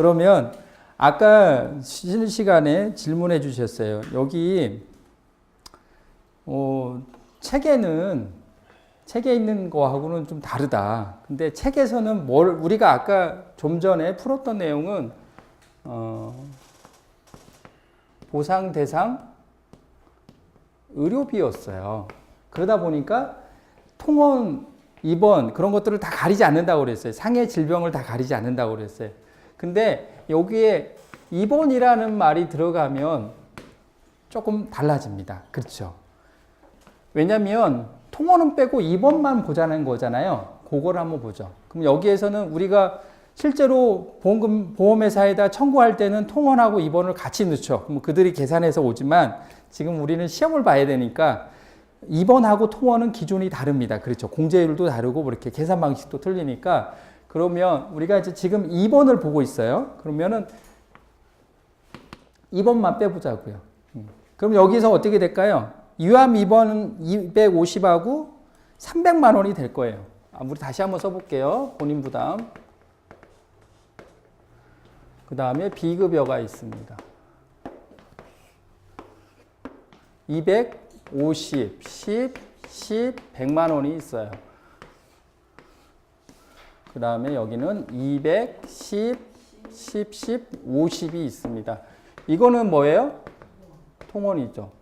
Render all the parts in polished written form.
그러면 아까 쉬는 시간에 질문해 주셨어요. 여기 책에 있는 거하고는 좀 다르다. 근데 책에서는 우리가 아까 좀 전에 풀었던 내용은 보상 대상 의료비였어요. 그러다 보니까 통원, 입원 그런 것들을 다 가리지 않는다고 그랬어요. 상해 질병을 다 가리지 않는다고 그랬어요. 근데 여기에 입원이라는 말이 들어가면 조금 달라집니다. 그렇죠? 왜냐하면 통원은 빼고 입원만 보자는 거잖아요. 그걸 한번 보죠. 그럼 여기에서는 우리가 실제로 보험회사에다 청구할 때는 통원하고 입원을 같이 넣죠. 그럼 그들이 계산해서 오지만 지금 우리는 시험을 봐야 되니까 입원하고 통원은 기준이 다릅니다. 그렇죠. 공제율도 다르고 뭐 이렇게 계산 방식도 틀리니까 그러면 우리가 이제 지금 2번을 보고 있어요. 그러면은 2번만 빼보자고요. 그럼 여기서 어떻게 될까요? 유암 2번은 250하고 300만 원이 될 거예요. 우리 다시 한번 써볼게요. 본인 부담. 그 다음에 비급여가 있습니다. 250, 10, 100만 원이 있어요. 그 다음에 여기는 200, 10, 50이 있습니다. 이거는 뭐예요? 통원이죠.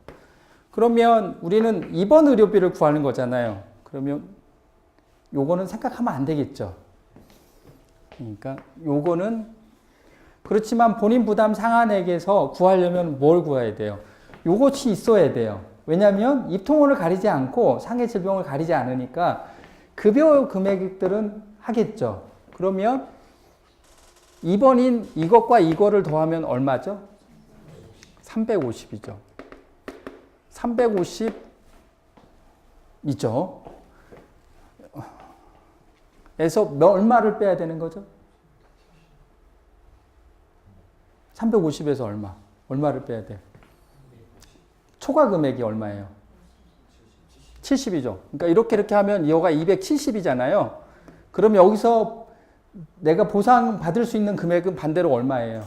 그러면 우리는 입원 의료비를 구하는 거잖아요. 그러면 요거는 생각하면 안 되겠죠. 그러니까 요거는 그렇지만 본인 부담 상한액에서 구하려면 뭘 구해야 돼요? 요것이 있어야 돼요. 왜냐하면 입통원을 가리지 않고 상해 질병을 가리지 않으니까 급여 금액들은 하겠죠. 그러면 2번인 이것과 이거를 더하면 얼마죠? 350이죠. 350이죠. 에서 얼마를 빼야 되는 거죠? 350에서 얼마? 얼마를 빼야 돼요? 초과 금액이 얼마예요? 70이죠. 그러니까 이렇게 하면 이거가 270이잖아요. 그럼 여기서 내가 보상 받을 수 있는 금액은 반대로 얼마예요?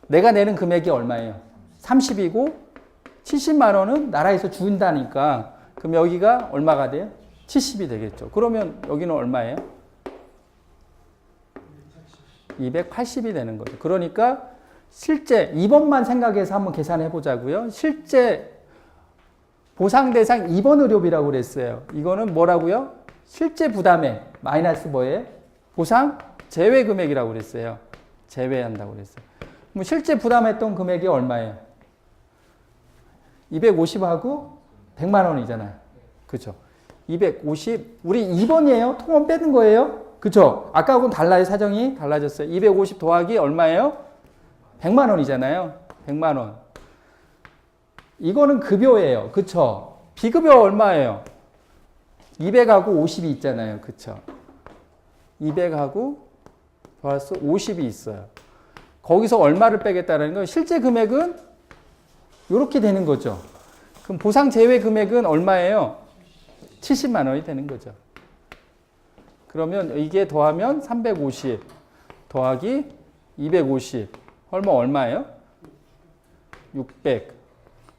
내가 내는 금액이 얼마예요? 30이고 70만 원은 나라에서 준다니까 그럼 여기가 얼마가 돼요? 70이 되겠죠. 그러면 여기는 얼마예요? 280이 되는 거죠. 그러니까 실제 2번만 생각해서 한번 계산해 보자고요. 실제 보상 대상 입원 의료비라고 그랬어요. 이거는 뭐라고요? 실제 부담액 마이너스 뭐예요? 보상 제외 금액이라고 그랬어요. 제외한다고 그랬어요. 그럼 실제 부담했던 금액이 얼마예요? 250하고 100만 원이잖아요. 그렇죠? 250 우리 2번이에요. 통원 빼는 거예요. 그렇죠? 아까하고는 달라요. 사정이 달라졌어요. 250 더하기 얼마예요? 100만 원이잖아요. 100만 원. 이거는 급여예요. 그쵸? 비급여 얼마예요? 200하고 50이 있잖아요. 그쵸? 200하고 플러스 50이 있어요. 거기서 얼마를 빼겠다는 건 실제 금액은 이렇게 되는 거죠. 그럼 보상 제외 금액은 얼마예요? 70만 원이 되는 거죠. 그러면 이게 더하면 350 더하기 250 얼마예요? 600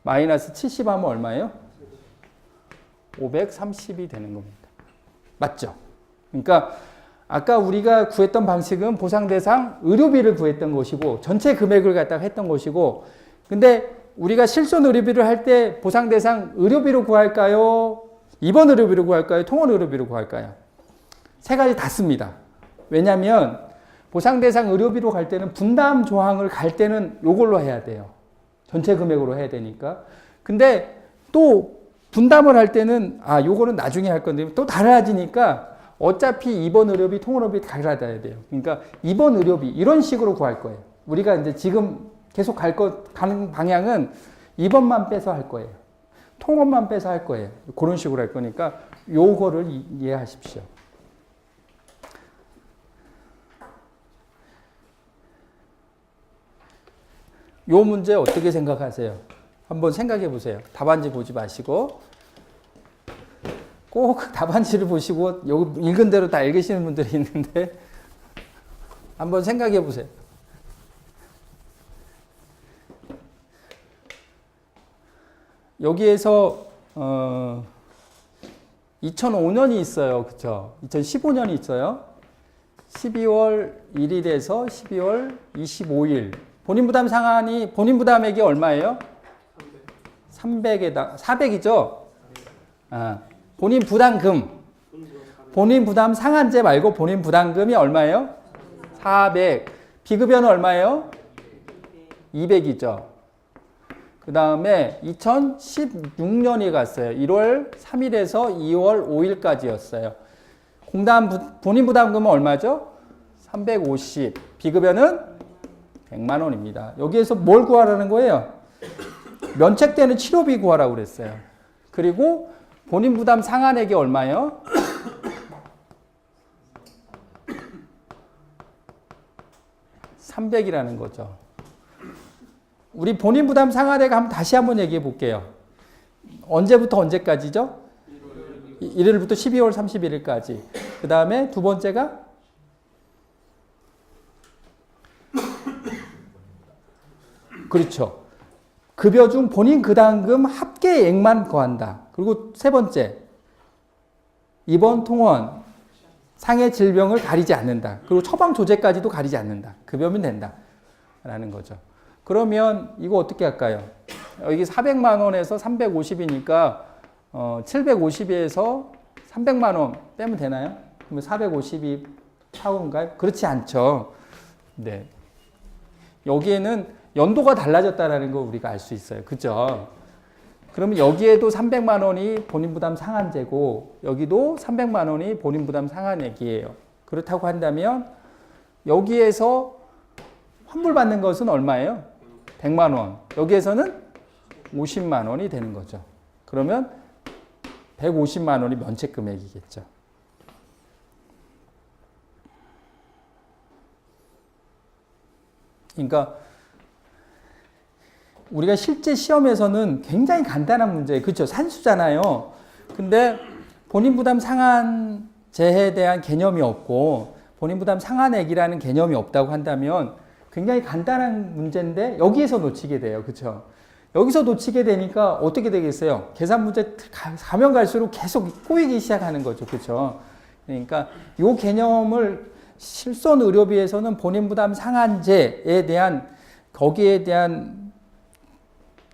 마이너스 70 하면 얼마예요? 530이 되는 겁니다. 맞죠? 그러니까 아까 우리가 구했던 방식은 보상 대상 의료비를 구했던 것이고 전체 금액을 갖다가 했던 것이고 근데 우리가 실손 의료비를 할 때 보상 대상 의료비로 구할까요? 입원 의료비로 구할까요? 통원 의료비로 구할까요? 세 가지 다 씁니다. 왜냐하면 보상 대상 의료비로 갈 때는 분담 조항을 갈 때는 이걸로 해야 돼요. 전체 금액으로 해야 되니까. 근데 또 분담을 할 때는 요거는 나중에 할 건데 또 달라지니까 어차피 입원 의료비, 통원 의료비 다 달아야 돼요. 그러니까 입원 의료비 이런 식으로 구할 거예요. 우리가 이제 지금 계속 가는 방향은 입원만 빼서 할 거예요. 통원만 빼서 할 거예요. 그런 식으로 할 거니까 요거를 이해하십시오. 요 문제 어떻게 생각하세요? 한번 생각해 보세요. 답안지 보지 마시고 꼭 답안지를 보시고 여기 읽은 대로 다 읽으시는 분들이 있는데 한번 생각해 보세요. 여기에서 2005년이 있어요. 그쵸? 2015년이 있어요. 12월 1일에서 12월 25일. 본인부담 상한이, 본인부담액이 얼마예요? 300에다, 400이죠? 아, 본인부담금. 본인부담 상한제 말고 본인부담금이 얼마예요? 400. 비급여는 얼마예요? 200이죠. 그 다음에 2016년이 갔어요. 1월 3일에서 2월 5일까지였어요. 공단 본인부담금은 얼마죠? 350. 비급여는 100만 원입니다. 여기에서 뭘 구하라는 거예요? 면책되는 치료비 구하라고 그랬어요. 그리고 본인부담 상한액이 얼마예요? 300이라는 거죠. 우리 본인부담 상한액 다시 한번 얘기해 볼게요. 언제부터 언제까지죠? 1일부터 12월 31일까지. 그 다음에 두 번째가 그렇죠. 급여 중 본인 부담금 합계액만 구한다. 그리고 세 번째, 입원, 통원, 상해 질병을 가리지 않는다. 그리고 처방 조제까지도 가리지 않는다. 급여면 된다. 라는 거죠. 그러면 이거 어떻게 할까요? 여기 400만 원에서 350이니까 750에서 300만 원 빼면 되나요? 그러면 450이 차고인가요? 그렇지 않죠. 네. 여기에는 연도가 달라졌다는 거 우리가 알 수 있어요. 그죠? 그러면 여기에도 300만 원이 본인부담 상한제고 여기도 300만 원이 본인부담 상한액이에요. 그렇다고 한다면 여기에서 환불받는 것은 얼마예요? 100만 원. 여기에서는 50만 원이 되는 거죠. 그러면 150만 원이 면책 금액이겠죠. 그러니까 우리가 실제 시험에서는 굉장히 간단한 문제예요. 그렇죠? 산수잖아요. 근데 본인부담 상한제에 대한 개념이 없고 본인부담 상한액이라는 개념이 없다고 한다면 굉장히 간단한 문제인데 여기에서 놓치게 돼요. 그렇죠? 여기서 놓치게 되니까 어떻게 되겠어요? 계산 문제 가면 갈수록 계속 꼬이기 시작하는 거죠. 그렇죠? 그러니까 이 개념을 실손 의료비에서는 본인부담 상한제에 대한 거기에 대한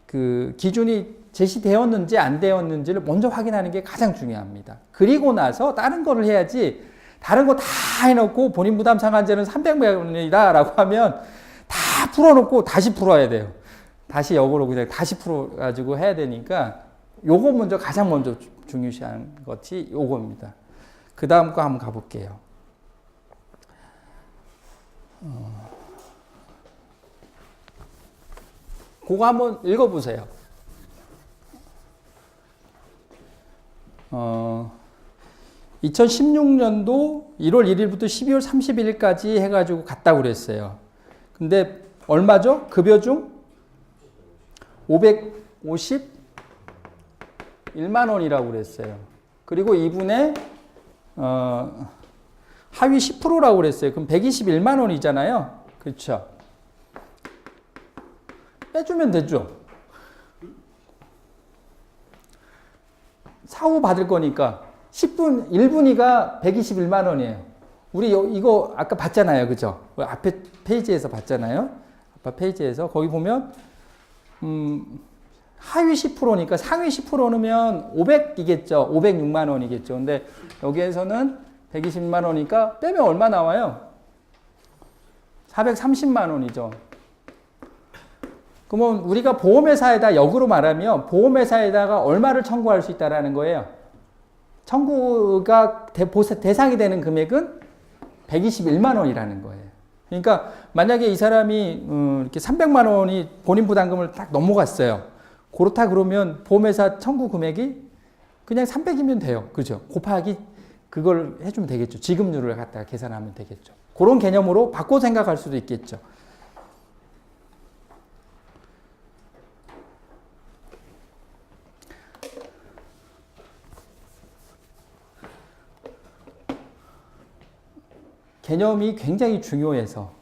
그 기준이 제시되었는지 안 되었는지를 먼저 확인하는 게 가장 중요합니다. 그리고 나서 다른 거를 해야지 다른 거 다 해놓고 본인부담 상한제는 300만 원이다 라고 하면 다 풀어놓고 다시 풀어야 돼요. 다시 역으로 그냥 다시 풀어가지고 해야 되니까 요거 먼저 가장 먼저 중요시한 것이 요겁니다. 그 다음 거 한번 가볼게요. 그거 한번 읽어보세요. 2016년도 1월 1일부터 12월 31일까지 해가지고 갔다고 그랬어요. 근데 얼마죠? 급여 중 551만 원이라고 그랬어요. 그리고 이분의 하위 10%라고 그랬어요. 그럼 121만 원이잖아요. 그렇죠? 빼주면 되죠. 사후 받을 거니까 10분, 1분위가 121만 원이에요. 우리 이거 아까 봤잖아요. 그죠? 앞에 페이지에서 봤잖아요. 앞에 페이지에서 거기 보면 하위 10%니까 상위 10%면 500이겠죠. 506만 원이겠죠. 근데 여기에서는 120만 원이니까 빼면 얼마 나와요? 430만 원이죠. 그러면 우리가 보험회사에다 역으로 말하면 보험회사에다가 얼마를 청구할 수 있다라는 거예요. 청구가 대상이 되는 금액은 121만 원이라는 거예요. 그러니까 만약에 이 사람이 이렇게 300만 원이 본인 부담금을 딱 넘어갔어요. 그렇다 그러면 보험회사 청구 금액이 그냥 300이면 돼요. 그죠? 곱하기 그걸 해주면 되겠죠. 지급률을 갖다가 계산하면 되겠죠. 그런 개념으로 바꿔 생각할 수도 있겠죠. 개념이 굉장히 중요해서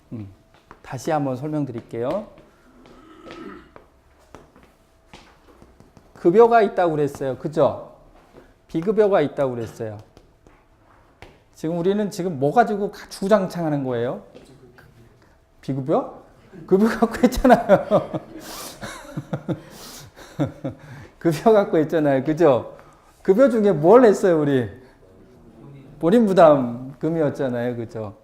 다시 한번 설명드릴게요. 급여가 있다고 그랬어요. 그죠? 비급여가 있다고 그랬어요. 지금 우리는 지금 뭐 가지고 주장창하는 거예요? 비급여? 급여 갖고 했잖아요. 급여 갖고 했잖아요. 그죠? 급여 중에 뭘 했어요, 우리? 본인 부담금이었잖아요. 그죠?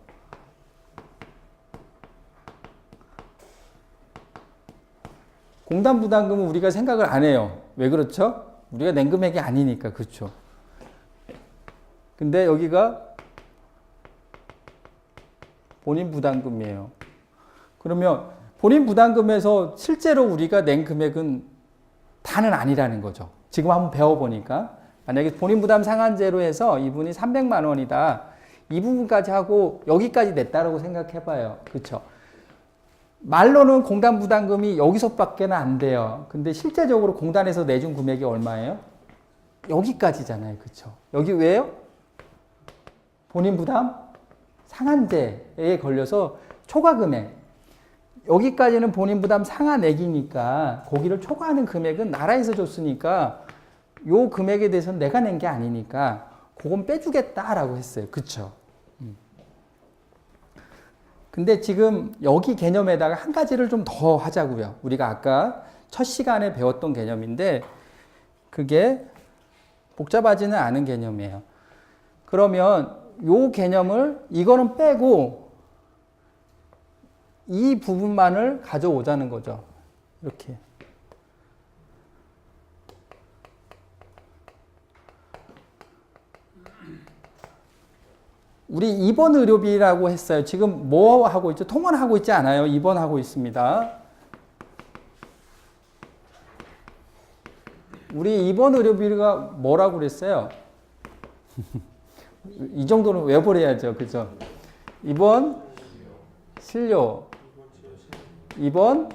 공단 부담금은 우리가 생각을 안 해요. 왜 그렇죠? 우리가 낸 금액이 아니니까. 그렇죠? 근데 여기가 본인 부담금이에요. 그러면 본인 부담금에서 실제로 우리가 낸 금액은 다는 아니라는 거죠. 지금 한번 배워보니까 만약에 본인 부담 상한제로 해서 이분이 300만 원이다. 이 부분까지 하고 여기까지 냈다라고 생각해봐요. 그렇죠? 말로는 공단 부담금이 여기서밖에는 안 돼요. 근데 실제적으로 공단에서 내준 금액이 얼마예요? 여기까지잖아요. 그렇죠? 여기 왜요? 본인 부담 상한제에 걸려서 초과 금액. 여기까지는 본인 부담 상한액이니까 거기를 초과하는 금액은 나라에서 줬으니까 요 금액에 대해서는 내가 낸 게 아니니까 그건 빼주겠다라고 했어요. 그쵸? 근데 지금 여기 개념에다가 한 가지를 좀 더 하자고요. 우리가 아까 첫 시간에 배웠던 개념인데 그게 복잡하지는 않은 개념이에요. 그러면 요 개념을 이거는 빼고 이 부분만을 가져오자는 거죠. 이렇게. 우리 입원 의료비라고 했어요. 지금 뭐 하고 있죠? 통원하고 있지 않아요. 입원하고 있습니다. 우리 입원 의료비가 뭐라고 그랬어요? 이 정도는 외워버려야죠. 그죠? 입원, 진료, 입원,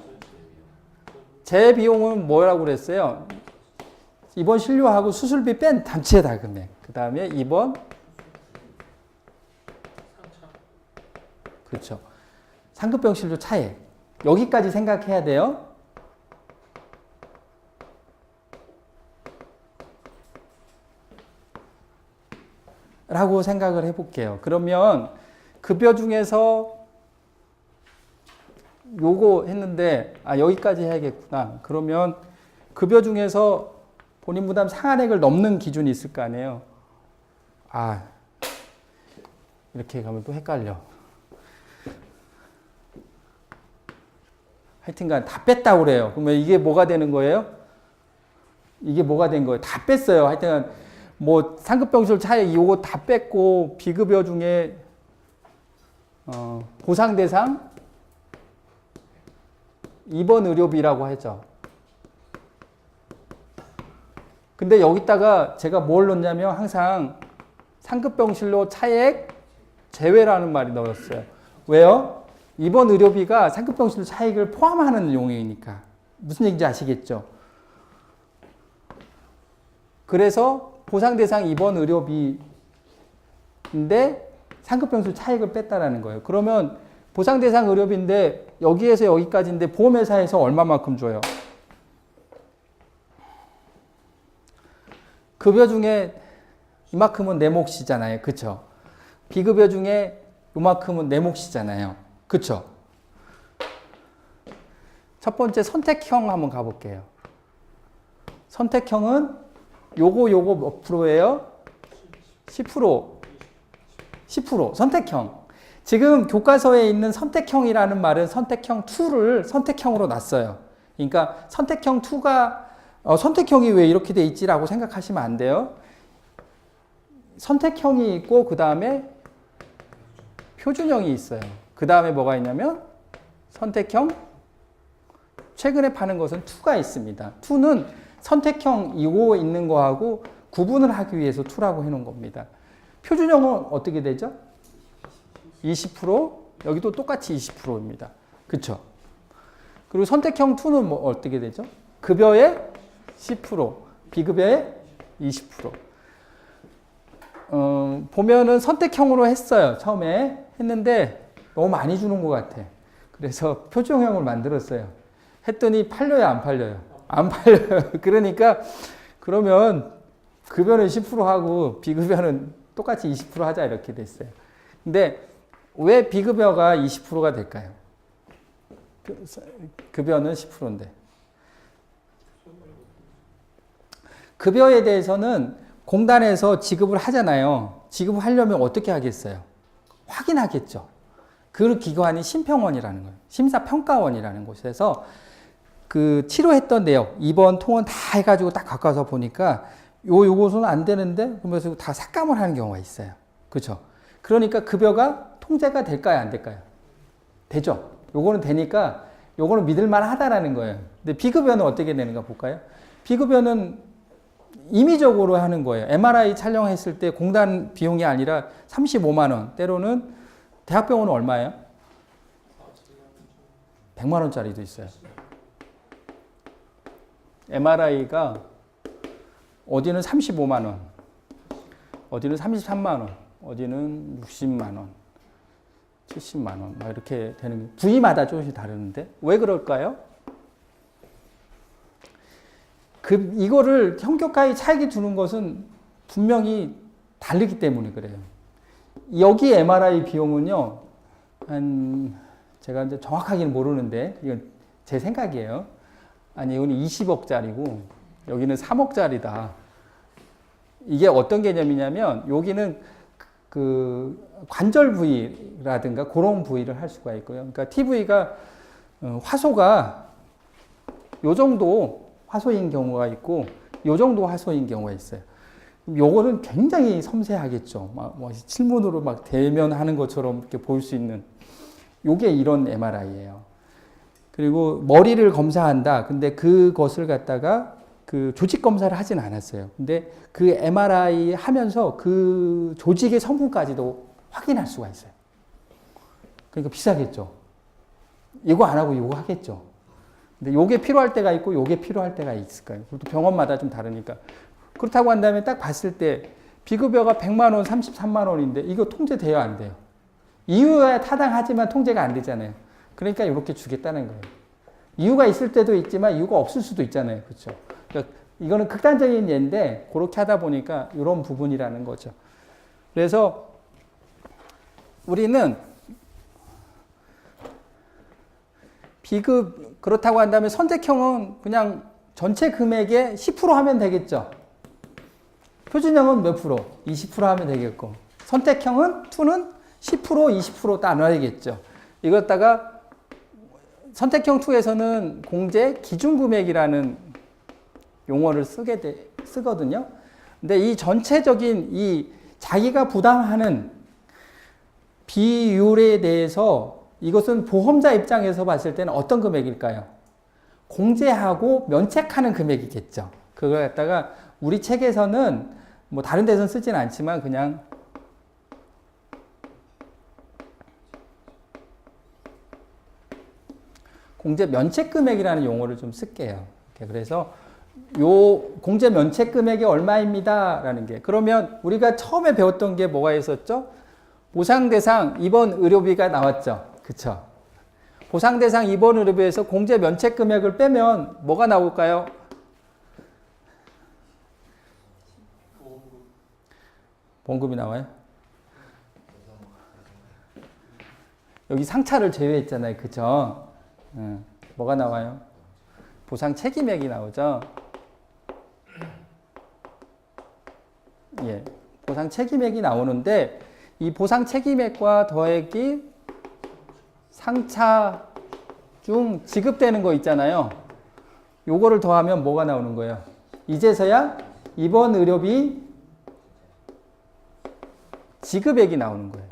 제 비용은 뭐라고 그랬어요? 입원 진료하고 수술비 뺀 단체 다 금액. 그 다음에 입원, 그렇죠. 상급병 진료 차액. 여기까지 생각해야 돼요. 라고 생각을 해볼게요. 그러면 급여 중에서 요거 했는데 여기까지 해야겠구나. 그러면 급여 중에서 본인 부담 상한액을 넘는 기준이 있을 거 아니에요. 이렇게 가면 또 헷갈려. 하여튼간 다 뺐다고 그래요. 그러면 이게 뭐가 되는 거예요? 이게 뭐가 된 거예요? 다 뺐어요. 하여튼 뭐 상급병실 차액 요거 다 뺐고 비급여 중에 보상 대상 입원 의료비라고 하죠. 근데 여기다가 제가 뭘 넣냐면 항상 상급병실로 차액 제외라는 말이 넣었어요. 왜요? 입원 의료비가 상급병실 차익을 포함하는 용이니까. 무슨 얘기인지 아시겠죠? 그래서 보상 대상 입원 의료비인데 상급병실 차익을 뺐다라는 거예요. 그러면 보상 대상 의료비인데 여기에서 여기까지인데 보험회사에서 얼마만큼 줘요? 급여 중에 이만큼은 내 몫이잖아요. 그쵸? 비급여 중에 이만큼은 내 몫이잖아요. 그쵸? 첫 번째 선택형 한번 가볼게요. 선택형은 요거 몇 프로예요? 10%. 10%. 선택형. 지금 교과서에 있는 선택형이라는 말은 선택형 2를 선택형으로 놨어요. 그러니까 선택형 2가 선택형이 왜 이렇게 돼 있지라고 생각하시면 안 돼요. 선택형이 있고 그 다음에 표준형이 있어요. 그 다음에 뭐가 있냐면 선택형, 최근에 파는 것은 2가 있습니다. 2는 선택형 이고 있는 거하고 구분을 하기 위해서 2라고 해놓은 겁니다. 표준형은 어떻게 되죠? 20%, 여기도 똑같이 20%입니다. 그쵸? 그리고 선택형 2는 뭐 어떻게 되죠? 급여의 10%, 비급여의 20%. 보면은 선택형으로 했어요. 처음에 했는데 너무 많이 주는 것 같아. 그래서 표준형을 만들었어요. 했더니 팔려요, 안 팔려요? 안 팔려요. 그러니까 그러면 급여는 10% 하고 비급여는 똑같이 20% 하자 이렇게 됐어요. 근데 왜 비급여가 20%가 될까요? 급여는 10%인데. 급여에 대해서는 공단에서 지급을 하잖아요. 지급을 하려면 어떻게 하겠어요? 확인하겠죠. 그 기관이 심평원이라는 거예요. 심사평가원이라는 곳에서 그 치료했던 내역, 입원, 통원 다 해가지고 딱 가까워서 보니까 요것은 안 되는데 그러면서 다 삭감을 하는 경우가 있어요. 그렇죠? 그러니까 급여가 통제가 될까요? 안 될까요? 되죠. 요거는 되니까 요거는 믿을만 하다라는 거예요. 근데 비급여는 어떻게 되는가 볼까요? 비급여는 임의적으로 하는 거예요. MRI 촬영했을 때 공단 비용이 아니라 35만 원, 때로는 대학병원은 얼마예요? 100만 원짜리도 있어요. MRI가 어디는 35만 원, 어디는 33만 원, 어디는 60만 원, 70만 원, 막 이렇게 되는 게 부위마다 조금씩 다르는데 왜 그럴까요? 이거를 현격하게 차이가 두는 것은 분명히 다르기 때문에 그래요. 여기 MRI 비용은요, 제가 이제 정확하게는 모르는데, 이건 제 생각이에요. 아니, 이거는 20억짜리고, 여기는 3억짜리다. 이게 어떤 개념이냐면, 여기는 그 관절 부위라든가 그런 부위를 할 수가 있고요. 그러니까 TV가, 화소가 요 정도 화소인 경우가 있고, 요 정도 화소인 경우가 있어요. 요거는 굉장히 섬세하겠죠. 뭐 실문으로 막 대면하는 것처럼 이렇게 볼 수 있는. 요게 이런 MRI예요. 그리고 머리를 검사한다. 근데 그것을 갖다가 그 조직 검사를 하진 않았어요. 근데 그 MRI 하면서 그 조직의 성분까지도 확인할 수가 있어요. 그러니까 비싸겠죠. 이거 안 하고 이거 하겠죠. 근데 요게 필요할 때가 있고 요게 필요할 때가 있을 거예요. 그것도 병원마다 좀 다르니까. 그렇다고 한다면 딱 봤을 때 비급여가 100만 원, 33만 원인데 이거 통제돼요, 안 돼요? 이유에 타당하지만 통제가 안 되잖아요. 그러니까 이렇게 주겠다는 거예요. 이유가 있을 때도 있지만 이유가 없을 수도 있잖아요. 그렇죠? 그러니까 이거는 극단적인 예인데 그렇게 하다 보니까 이런 부분이라는 거죠. 그래서 우리는 비급 그렇다고 한다면 선택형은 그냥 전체 금액의 10% 하면 되겠죠. 표준형은 몇 프로? 20% 하면 되겠고 선택형은 2는 10%, 20% 나눠야겠죠. 이것다가 선택형 2에서는 공제 기준금액이라는 용어를 쓰거든요. 근데 이 전체적인 이 자기가 부담하는 비율에 대해서 이것은 보험자 입장에서 봤을 때는 어떤 금액일까요? 공제하고 면책하는 금액이겠죠. 그걸 갖다가 우리 책에서는 뭐 다른 데서는 쓰진 않지만 그냥 공제 면책 금액이라는 용어를 좀 쓸게요. 그래서 요 공제 면책 금액이 얼마입니다 라는 게 그러면 우리가 처음에 배웠던 게 뭐가 있었죠? 보상 대상 입원 의료비가 나왔죠. 그쵸? 보상 대상 입원 의료비에서 공제 면책 금액을 빼면 뭐가 나올까요? 보험금이 나와요? 여기 상차를 제외했잖아요. 그죠? 뭐가 나와요? 보상 책임액이 나오죠? 예. 보상 책임액이 나오는데 이 보상 책임액과 더액이 상차 중 지급되는 거 있잖아요. 요거를 더하면 뭐가 나오는 거예요? 이제서야 입원 의료비 지급액이 나오는 거예요.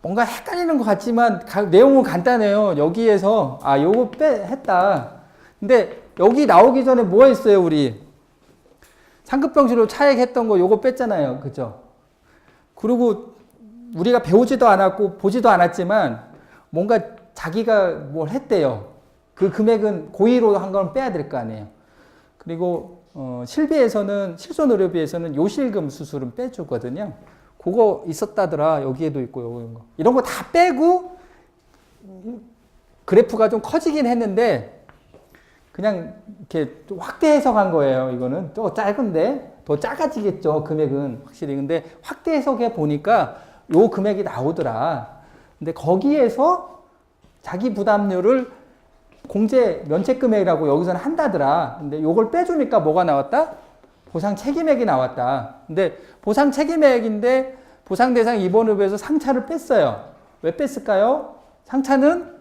뭔가 헷갈리는 것 같지만 내용은 간단해요. 여기에서 요거 했다. 근데 여기 나오기 전에 뭐 했어요, 우리? 상급병실로 차액했던 거 요거 뺐잖아요. 그죠? 그리고 우리가 배우지도 않았고 보지도 않았지만 뭔가 자기가 뭘 했대요. 그 금액은 고의로 한 건 빼야 될 거 아니에요. 그리고 실비에서는 실손의료비에서는 요실금 수술은 빼주거든요. 그거 있었다더라. 여기에도 있고 이런 거 다 빼고 그래프가 좀 커지긴 했는데 그냥 이렇게 확대 해석한 거예요. 이거는 또 짧은데 더 작아지겠죠. 금액은 확실히. 근데 확대 해석해 보니까 요 금액이 나오더라. 근데 거기에서 자기 부담률을 공제 면책 금액이라고 여기서는 한다더라. 근데 요걸 빼주니까 뭐가 나왔다? 보상 책임액이 나왔다. 근데 보상 책임액인데 보상 대상 입원의료비에서 상차를 뺐어요. 왜 뺐을까요? 상차는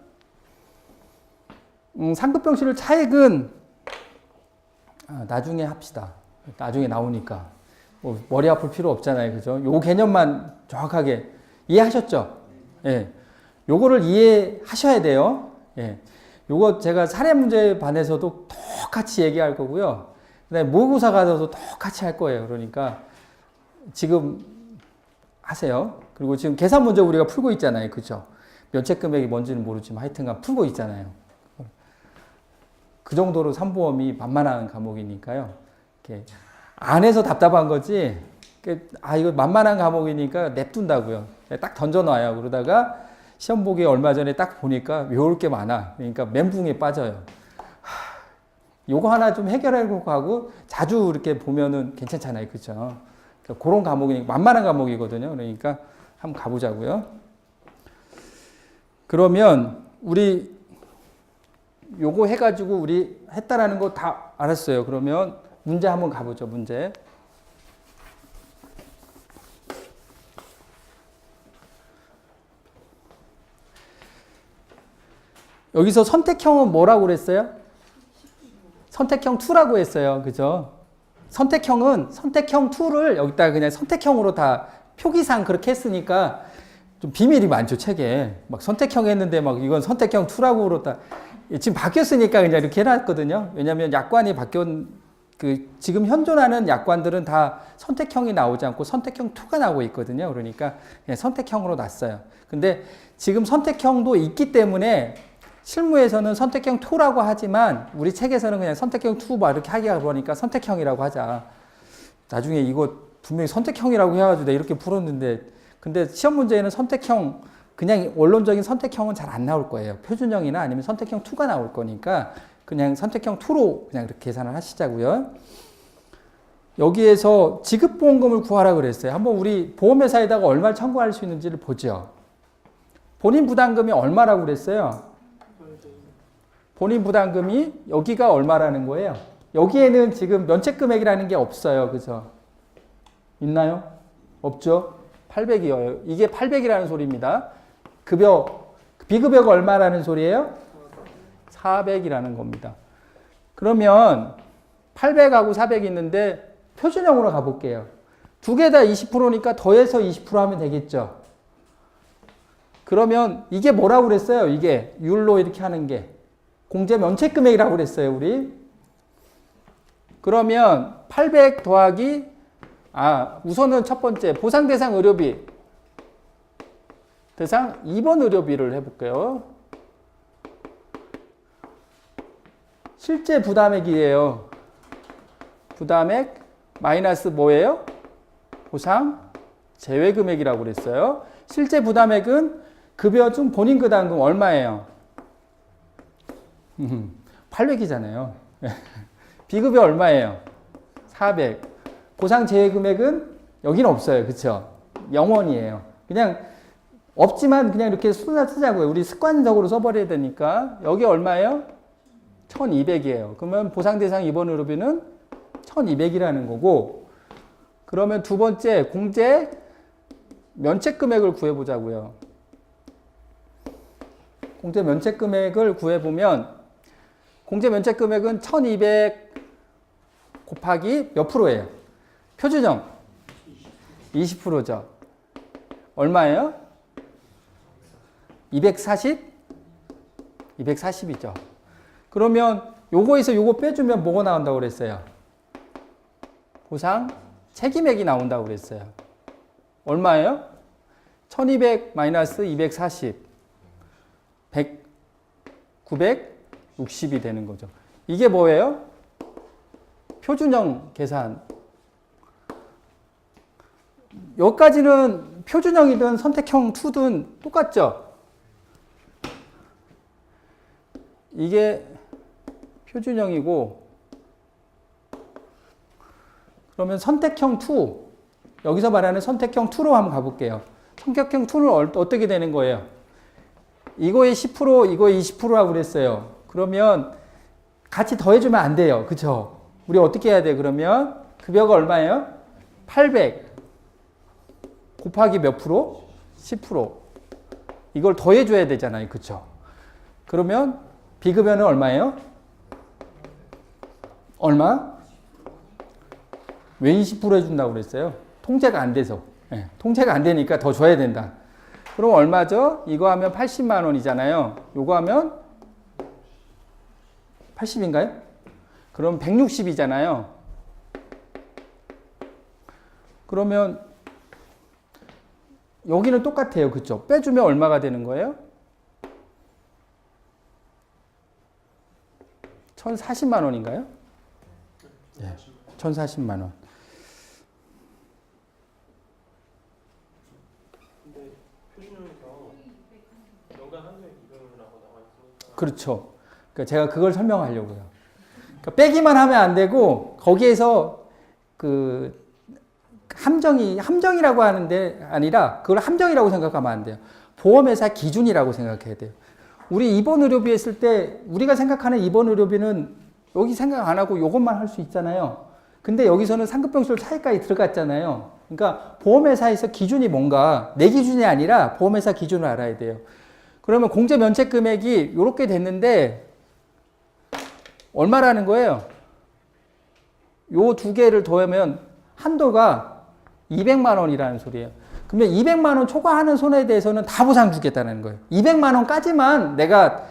상급병실료 차액은 나중에 합시다. 나중에 나오니까 뭐 머리 아플 필요 없잖아요, 그죠? 요 개념만 정확하게 이해하셨죠? 예, 요거를 이해하셔야 돼요. 예, 요거 제가 사례 문제 반에서도 똑같이 얘기할 거고요. 그다음에 모의고사 가서도 똑같이 할 거예요. 그러니까 지금 하세요. 그리고 지금 계산 문제 우리가 풀고 있잖아요, 그죠? 면책 금액이 뭔지는 모르지만 하여튼간 풀고 있잖아요. 그 정도로 삼보험이 만만한 과목이니까요. 이렇게 안 해서 답답한 거지. 이거 만만한 과목이니까 냅둔다고요. 딱 던져놔요. 그러다가 시험 보기 얼마 전에 딱 보니까 외울 게 많아. 그러니까 멘붕에 빠져요. 요거 하나 좀 해결하려고 하고 자주 이렇게 보면은 괜찮잖아요. 그렇죠? 그러니까 그런 과목이니까 만만한 과목이거든요. 그러니까 한번 가보자고요. 그러면 우리 요거 해가지고 우리 했다라는 거 다 알았어요. 그러면 문제 한번 가보죠. 문제. 여기서 선택형은 뭐라고 그랬어요? 선택형 2라고 했어요. 그죠? 선택형은 선택형 2를 여기다가 그냥 선택형으로 다 표기상 그렇게 했으니까 좀 비밀이 많죠, 책에. 막 선택형 했는데 막 이건 선택형 2라고 그렇다. 지금 바뀌었으니까 그냥 이렇게 해놨거든요. 왜냐하면 약관이 지금 현존하는 약관들은 다 선택형이 나오지 않고 선택형 2가 나오고 있거든요. 그러니까 그냥 선택형으로 놨어요. 근데 지금 선택형도 있기 때문에 실무에서는 선택형 2라고 하지만 우리 책에서는 그냥 선택형 2 막 이렇게 하기가 그러니까 선택형이라고 하자. 나중에 이거 분명히 선택형이라고 해가지고 내가 이렇게 풀었는데 근데 시험 문제에는 선택형 그냥 원론적인 선택형은 잘 안 나올 거예요. 표준형이나 아니면 선택형 2가 나올 거니까 그냥 선택형 2로 그냥 이렇게 계산을 하시자고요. 여기에서 지급보험금을 구하라 그랬어요. 한번 우리 보험회사에다가 얼마를 청구할 수 있는지를 보죠. 본인 부담금이 얼마라고 그랬어요? 본인 부담금이 여기가 얼마라는 거예요? 여기에는 지금 면책금액이라는 게 없어요. 그죠? 있나요? 없죠? 800이에요. 이게 800이라는 소리입니다. 비급여가 얼마라는 소리예요? 400이라는 겁니다. 그러면 800하고 400이 있는데 표준형으로 가볼게요. 두 개 다 20%니까 더해서 20% 하면 되겠죠. 그러면 이게 뭐라고 그랬어요? 이게 율로 이렇게 하는 게 공제 면책금액이라고 그랬어요, 우리. 그러면 800 더하기 우선은 첫 번째 보상 대상 의료비 대상 입원 의료비를 해볼게요. 실제 부담액이에요. 부담액 마이너스 뭐예요? 보상 제외금액이라고 그랬어요. 실제 부담액은 급여 중 본인 부담금 얼마예요? 800이잖아요. 비급여 얼마예요? 400. 보상 제외금액은 여기는 없어요. 그렇죠? 0원이에요. 그냥 없지만 그냥 이렇게 쓰자고요. 우리 습관적으로 써버려야 되니까. 여기 얼마예요? 1200이에요. 그러면 보상 대상 입원 의료비는 1200이라는 거고, 그러면 두 번째 공제 면책 금액을 구해보자고요. 공제 면책 금액을 구해보면 공제 면책 금액은 1200 곱하기 몇 프로예요? 표준형 20%죠. 얼마예요? 240? 240이죠. 그러면 요거에서 요거 빼주면 뭐가 나온다고 그랬어요? 보상 책임액이 나온다고 그랬어요. 얼마예요? 1200 마이너스 240 960이 되는 거죠. 이게 뭐예요? 표준형 계산. 여기까지는 표준형이든 선택형 2든 똑같죠? 이게 표준형이고, 그러면 선택형 2, 여기서 말하는 선택형 2로 한번 가볼게요. 선택형 2는 어떻게 되는 거예요? 이거의 10%, 이거의 20%라고 그랬어요. 그러면 같이 더해주면 안 돼요. 그쵸? 우리 어떻게 해야 돼? 그러면 급여가 얼마예요? 800 곱하기 몇 프로? 10%. 이걸 더해줘야 되잖아요. 그쵸? 그러면 비급여는 얼마예요? 얼마? 왜 20% 해준다고 그랬어요? 통제가 안 돼서. 네, 통제가 안 되니까 더 줘야 된다. 그럼 얼마죠? 이거 하면 80만 원이잖아요. 요거 하면 80인가요? 그럼 160이잖아요. 그러면 여기는 똑같아요. 그쵸? 빼주면 얼마가 되는 거예요? 1040만 원인가요? 네, 1040만 원. 근데 표준형에서 연간 한도의 기준이라고 나와 있으니까. 그렇죠. 그러니까 제가 그걸 설명하려고요. 그러니까 빼기만 하면 안 되고 거기에서 그 함정이라고 하는데 아니라 그걸 함정이라고 생각하면 안 돼요. 보험회사 기준이라고 생각해야 돼요. 우리 입원 의료비 했을 때 우리가 생각하는 입원 의료비는 여기 생각 안 하고 이것만 할 수 있잖아요. 근데 여기서는 상급병실 차이까지 들어갔잖아요. 그러니까 보험회사에서 기준이 뭔가 내 기준이 아니라 보험회사 기준을 알아야 돼요. 그러면 공제 면책 금액이 이렇게 됐는데 얼마라는 거예요? 요 두 개를 더하면 한도가 200만 원이라는 소리예요. 그러면 200만 원 초과하는 손해에 대해서는 다 보상 주겠다는 거예요. 200만 원까지만 내가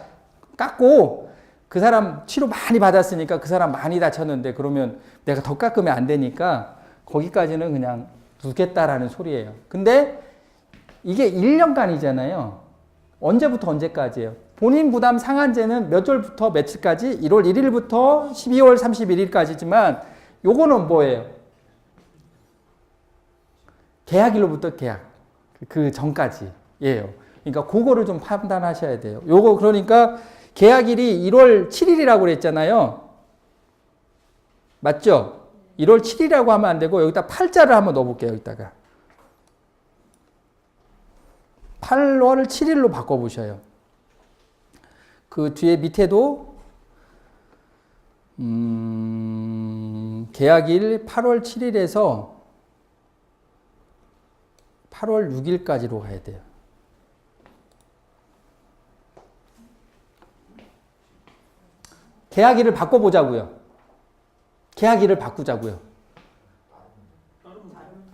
깎고 그 사람 치료 많이 받았으니까 그 사람 많이 다쳤는데 그러면 내가 더 깎으면 안 되니까 거기까지는 그냥 두겠다라는 소리예요. 근데 이게 1년간이잖아요. 언제부터 언제까지예요? 본인 부담 상한제는 몇 월부터 며칠까지? 1월 1일부터 12월 31일까지지만 요거는 뭐예요? 계약일로부터 계약. 그 전까지예요. 그러니까 그거를 좀 판단하셔야 돼요. 요거 그러니까 계약일이 1월 7일이라고 그랬잖아요. 맞죠? 1월 7일이라고 하면 안 되고 여기다 8자를 한번 넣어 볼게요. 여기다가. 8월 7일로 바꿔 보셔요. 그 뒤에 밑에도 계약일 8월 7일에서 8월 6일까지로 가야 돼요. 계약일을 바꿔보자고요. 계약일을 바꾸자고요.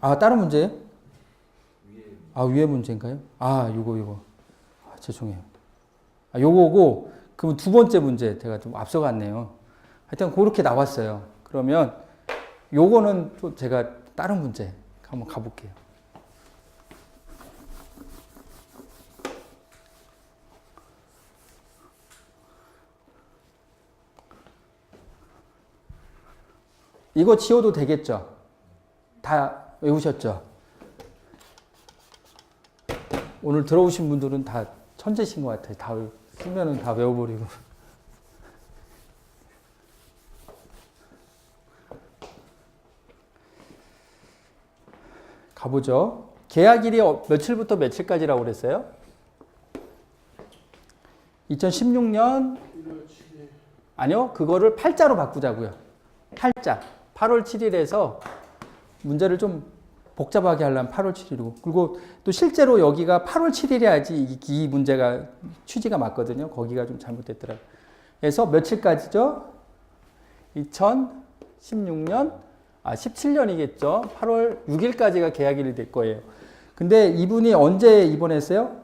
아, 다른 문제예요? 아, 위에 문제인가요? 아, 요거. 아, 죄송해요. 아, 요거고, 그럼 두 번째 문제 제가 좀 앞서갔네요. 하여튼 그렇게 나왔어요. 그러면 요거는 또 제가 다른 문제 한번 가볼게요. 이거 지워도 되겠죠? 다 외우셨죠? 오늘 들어오신 분들은 다 천재신 것 같아요. 다 쓰면은 다 외워버리고. 가보죠. 계약일이 며칠부터 며칠까지라고 그랬어요? 2016년 아니요. 그거를 8자로 바꾸자고요. 8자. 8월 7일에서 문제를 좀 복잡하게 하려면 8월 7일이고 그리고 또 실제로 여기가 8월 7일이야지 이 문제가 취지가 맞거든요. 거기가 좀 잘못됐더라고요. 그래서 며칠까지죠? 2016년 17년이겠죠. 8월 6일까지가 계약일이 될 거예요. 근데 이분이 언제 입원했어요?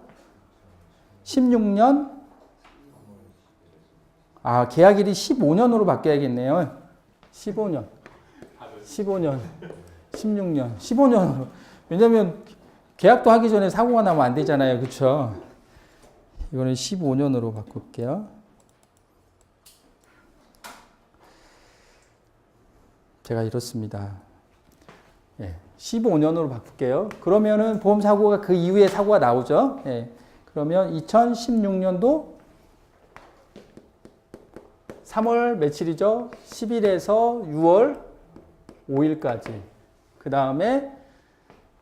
16년 계약일이 15년으로 바뀌어야겠네요. 15년 16년 15년으로 왜냐면 계약도 하기 전에 사고가 나면 안 되잖아요. 그렇죠? 이거는 15년으로 바꿀게요. 제가 이렇습니다. 15년으로 바꿀게요. 그러면은 보험사고가 그 이후에 사고가 나오죠. 그러면 2016년도 3월 며칠이죠? 10일에서 6월 5일까지. 그 다음에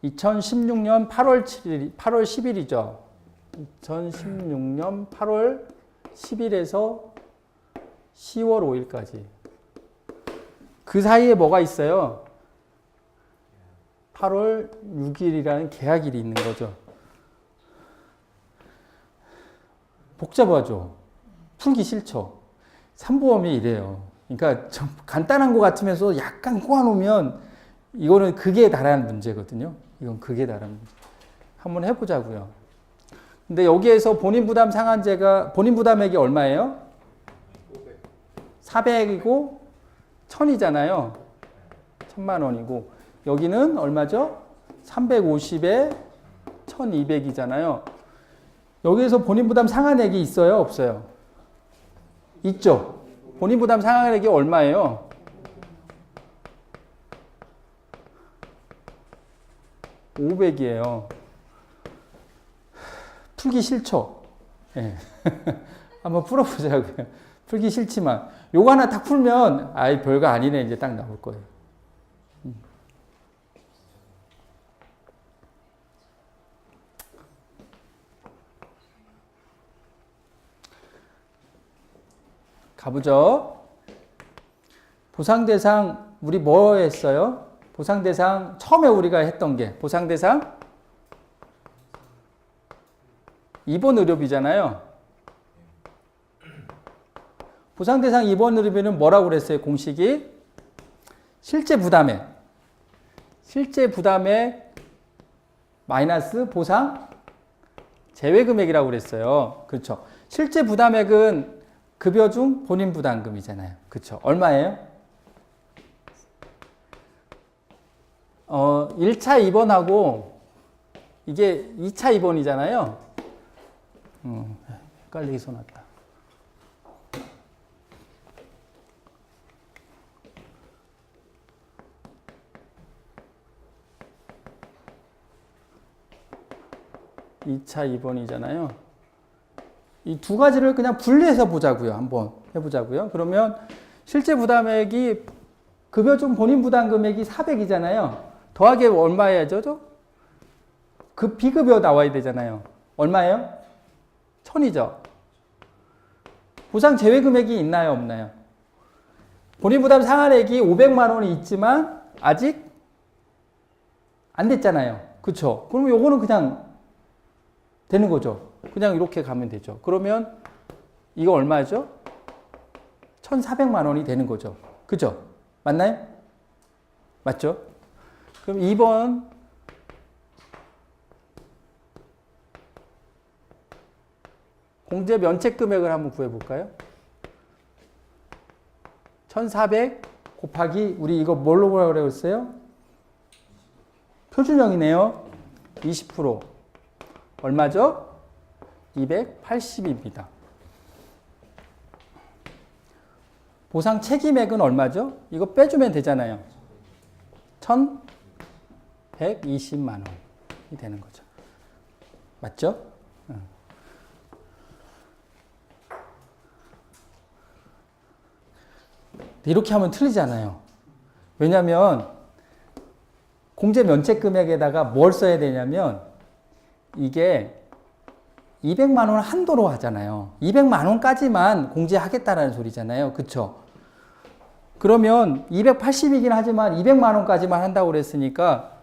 2016년 8월 7일, 8월 10일이죠. 2016년 8월 10일에서 10월 5일까지. 그 사이에 뭐가 있어요? 8월 6일이라는 계약일이 있는 거죠. 복잡하죠? 풀기 싫죠? 삼보험이 이래요. 그러니까 좀 간단한 것 같으면서 약간 꼬아놓으면 이거는 극에 달하는 문제거든요. 이건 극에 달하는 문제. 한번 해보자고요. 근데 여기에서 본인 부담 상한제가 본인 부담액이 얼마예요? 400이고 1000이잖아요. 1000만 원이고 여기는 얼마죠? 350에 1200이잖아요. 여기에서 본인 부담 상한액이 있어요? 없어요? 있죠. 본인 부담 상한액이 얼마예요? $500이에요. 풀기 싫죠? 예. 한번 풀어보자고요. 풀기 싫지만 요거 하나 딱 풀면 아이 별거 아니네 이제 딱 나올 거예요. 가보죠. 보상대상 우리 뭐 했어요? 보상대상 처음에 우리가 했던 게 보상대상 입원 의료비잖아요. 보상대상 입원 의료비는 뭐라고 그랬어요? 공식이 실제 부담액 마이너스 보상 제외금액이라고 그랬어요. 그렇죠. 실제 부담액은 급여 중 본인 부담금이잖아요. 그렇죠. 얼마예요? 1차 입원하고 이게 2차 입원이잖아요. 헷갈리기 손났다. 이 차 입원이잖아요. 이 두 가지를 그냥 분리해서 보자고요. 한번 해보자고요. 그러면 실제 부담액이 급여 중 본인 부담 금액이 400이잖아요. 더하기 얼마 해야죠? 그 비급여 나와야 되잖아요. 얼마예요? 1000이죠. 보상 제외 금액이 있나요? 없나요? 본인 부담 상한액이 500만 원이 있지만 아직 안 됐잖아요. 그렇죠? 그러면 요거는 그냥 되는 거죠. 그냥 이렇게 가면 되죠. 그러면 이거 얼마죠? 1,400만 원이 되는 거죠. 그죠? 맞나요? 맞죠? 그럼 2번 공제 면책 금액을 한번 구해볼까요? 1,400 곱하기 우리 이거 뭘로 보라고 그랬어요? 표준형이네요. 20% 얼마죠? 280입니다. 보상 책임액은 얼마죠? 이거 빼주면 되잖아요. 1,120만 원이 되는 거죠. 맞죠? 이렇게 하면 틀리잖아요. 왜냐하면 공제 면책 금액에다가 뭘 써야 되냐면 이게 200만 원 한도로 하잖아요. 200만 원까지만 공제하겠다라는 소리잖아요. 그쵸? 그러면 280이긴 하지만 200만 원까지만 한다고 그랬으니까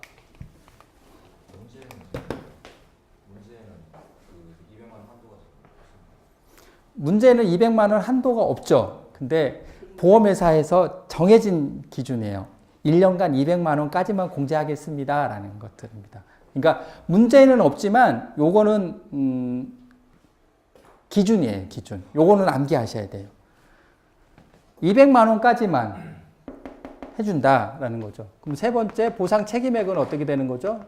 문제는 200만 원 한도가 없죠. 근데 보험회사에서 정해진 기준이에요. 1년간 200만 원까지만 공제하겠습니다. 라는 것들입니다. 그러니까 문제는 없지만 요거는 기준이에요. 기준. 요거는 암기하셔야 돼요. 200만 원까지만 해준다라는 거죠. 그럼 세 번째 보상 책임액은 어떻게 되는 거죠?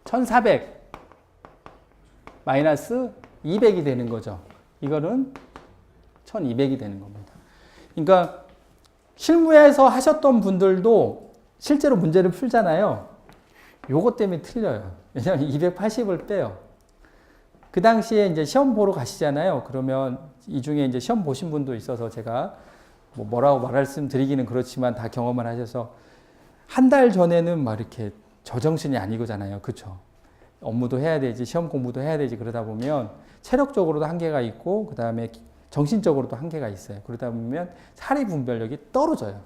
1,400 마이너스 200이 되는 거죠. 이거는 1,200이 되는 겁니다. 그러니까 실무에서 하셨던 분들도 실제로 문제를 풀잖아요. 요것 때문에 틀려요. 왜냐하면 280을 빼요. 그 당시에 이제 시험 보러 가시잖아요. 그러면 이 중에 이제 시험 보신 분도 있어서 제가 뭐라고 말씀드리기는 그렇지만 다 경험을 하셔서 한 달 전에는 막 이렇게 저정신이 아니고잖아요. 그쵸? 업무도 해야 되지, 시험 공부도 해야 되지. 그러다 보면 체력적으로도 한계가 있고, 그 다음에 정신적으로도 한계가 있어요. 그러다 보면 사리 분별력이 떨어져요.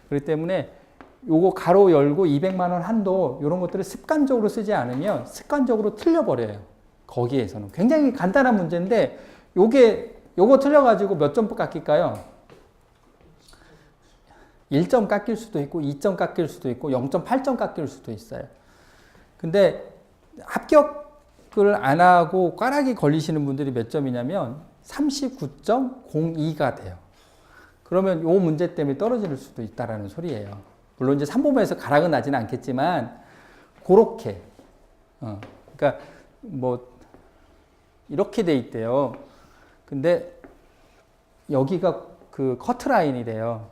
그렇기 때문에 요거 가로 열고 200만 원 한도 이런 것들을 습관적으로 쓰지 않으면 습관적으로 틀려버려요. 거기에서는 굉장히 간단한 문제인데 요거 틀려가지고 몇 점 깎일까요? 1점 깎일 수도 있고 2점 깎일 수도 있고 0.8점 깎일 수도 있어요. 근데 합격을 안 하고 꽈락이 걸리시는 분들이 몇 점이냐면 39.02가 돼요. 그러면 요 문제 때문에 떨어질 수도 있다라는 소리예요. 물론 이제 3보면에서 가락은 나지는 않겠지만 그렇게 그러니까 뭐 이렇게 돼 있대요. 근데 여기가 그 커트라인이래요.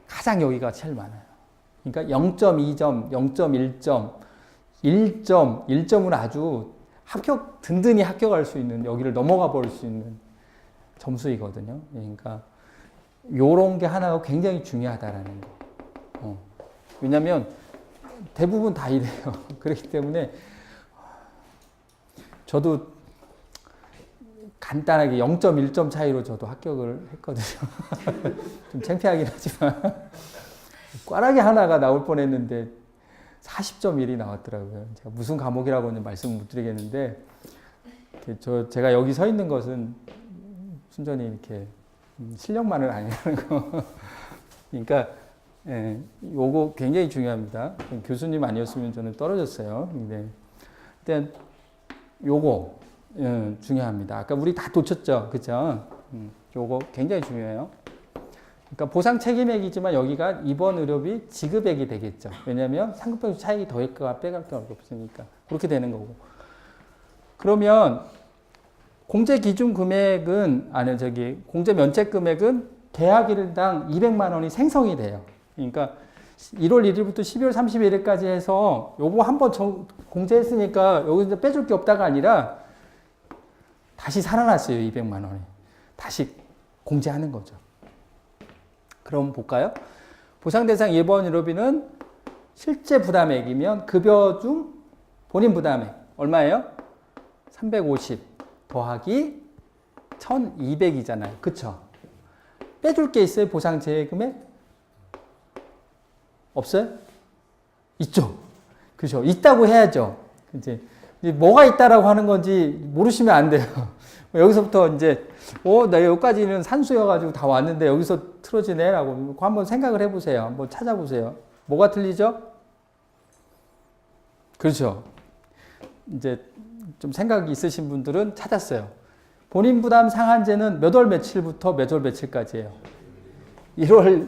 가장 여기가 제일 많아요. 그러니까 0.2점, 0.1점, 1점은 아주 든든히 합격할 수 있는, 여기를 넘어가 버릴 수 있는 점수이거든요. 그러니까 요런 게 하나가 굉장히 중요하다라는 거. 왜냐면 대부분 다 이래요. 그렇기 때문에 저도 간단하게 0.1점 차이로 저도 합격을 했거든요. 좀 창피하긴 하지만 꽈락이 하나가 나올 뻔했는데 40.1이 나왔더라고요. 제가 무슨 과목이라고는 말씀 못 드리겠는데 제가 여기 서 있는 것은 순전히 이렇게 실력만을 아니라는 거. 그러니까 예, 요거 굉장히 중요합니다. 교수님 아니었으면 저는 떨어졌어요. 근데 일단 요거 중요합니다. 아까 우리 다 놓쳤죠, 그죠? 요거 굉장히 중요해요. 그러니까 보상 책임액이지만 여기가 이번 의료비 지급액이 되겠죠. 왜냐하면 상급병 차익이 더할까 빼갈 게 없으니까 그렇게 되는 거고. 그러면 공제 기준 금액은 공제 면책 금액은 계약일당 200만 원이 생성이 돼요. 그러니까 1월 1일부터 12월 31일까지 해서 요거 한번 공제했으니까 여기서 빼줄 게 없다가 아니라 다시 살아났어요. 200만 원이. 다시 공제하는 거죠. 그럼 볼까요? 보상대상 1번 의료비는 실제 부담액이면 급여 중 본인 부담액 얼마예요? 350 더하기 1200이잖아요. 그쵸? 빼줄 게 있어요? 보상 제외금액? 없어요? 있죠? 그죠? 있다고 해야죠. 이제 뭐가 있다라고 하는 건지 모르시면 안 돼요. 여기서부터 이제 나 여기까지는 산수여가지고 다 왔는데 여기서 틀어지네 라고 한번 생각을 해보세요. 한번 찾아보세요. 뭐가 틀리죠? 그렇죠. 이제 좀 생각이 있으신 분들은 찾았어요. 본인 부담 상한제는 몇 월 며칠부터 몇 월 며칠까지예요? 1월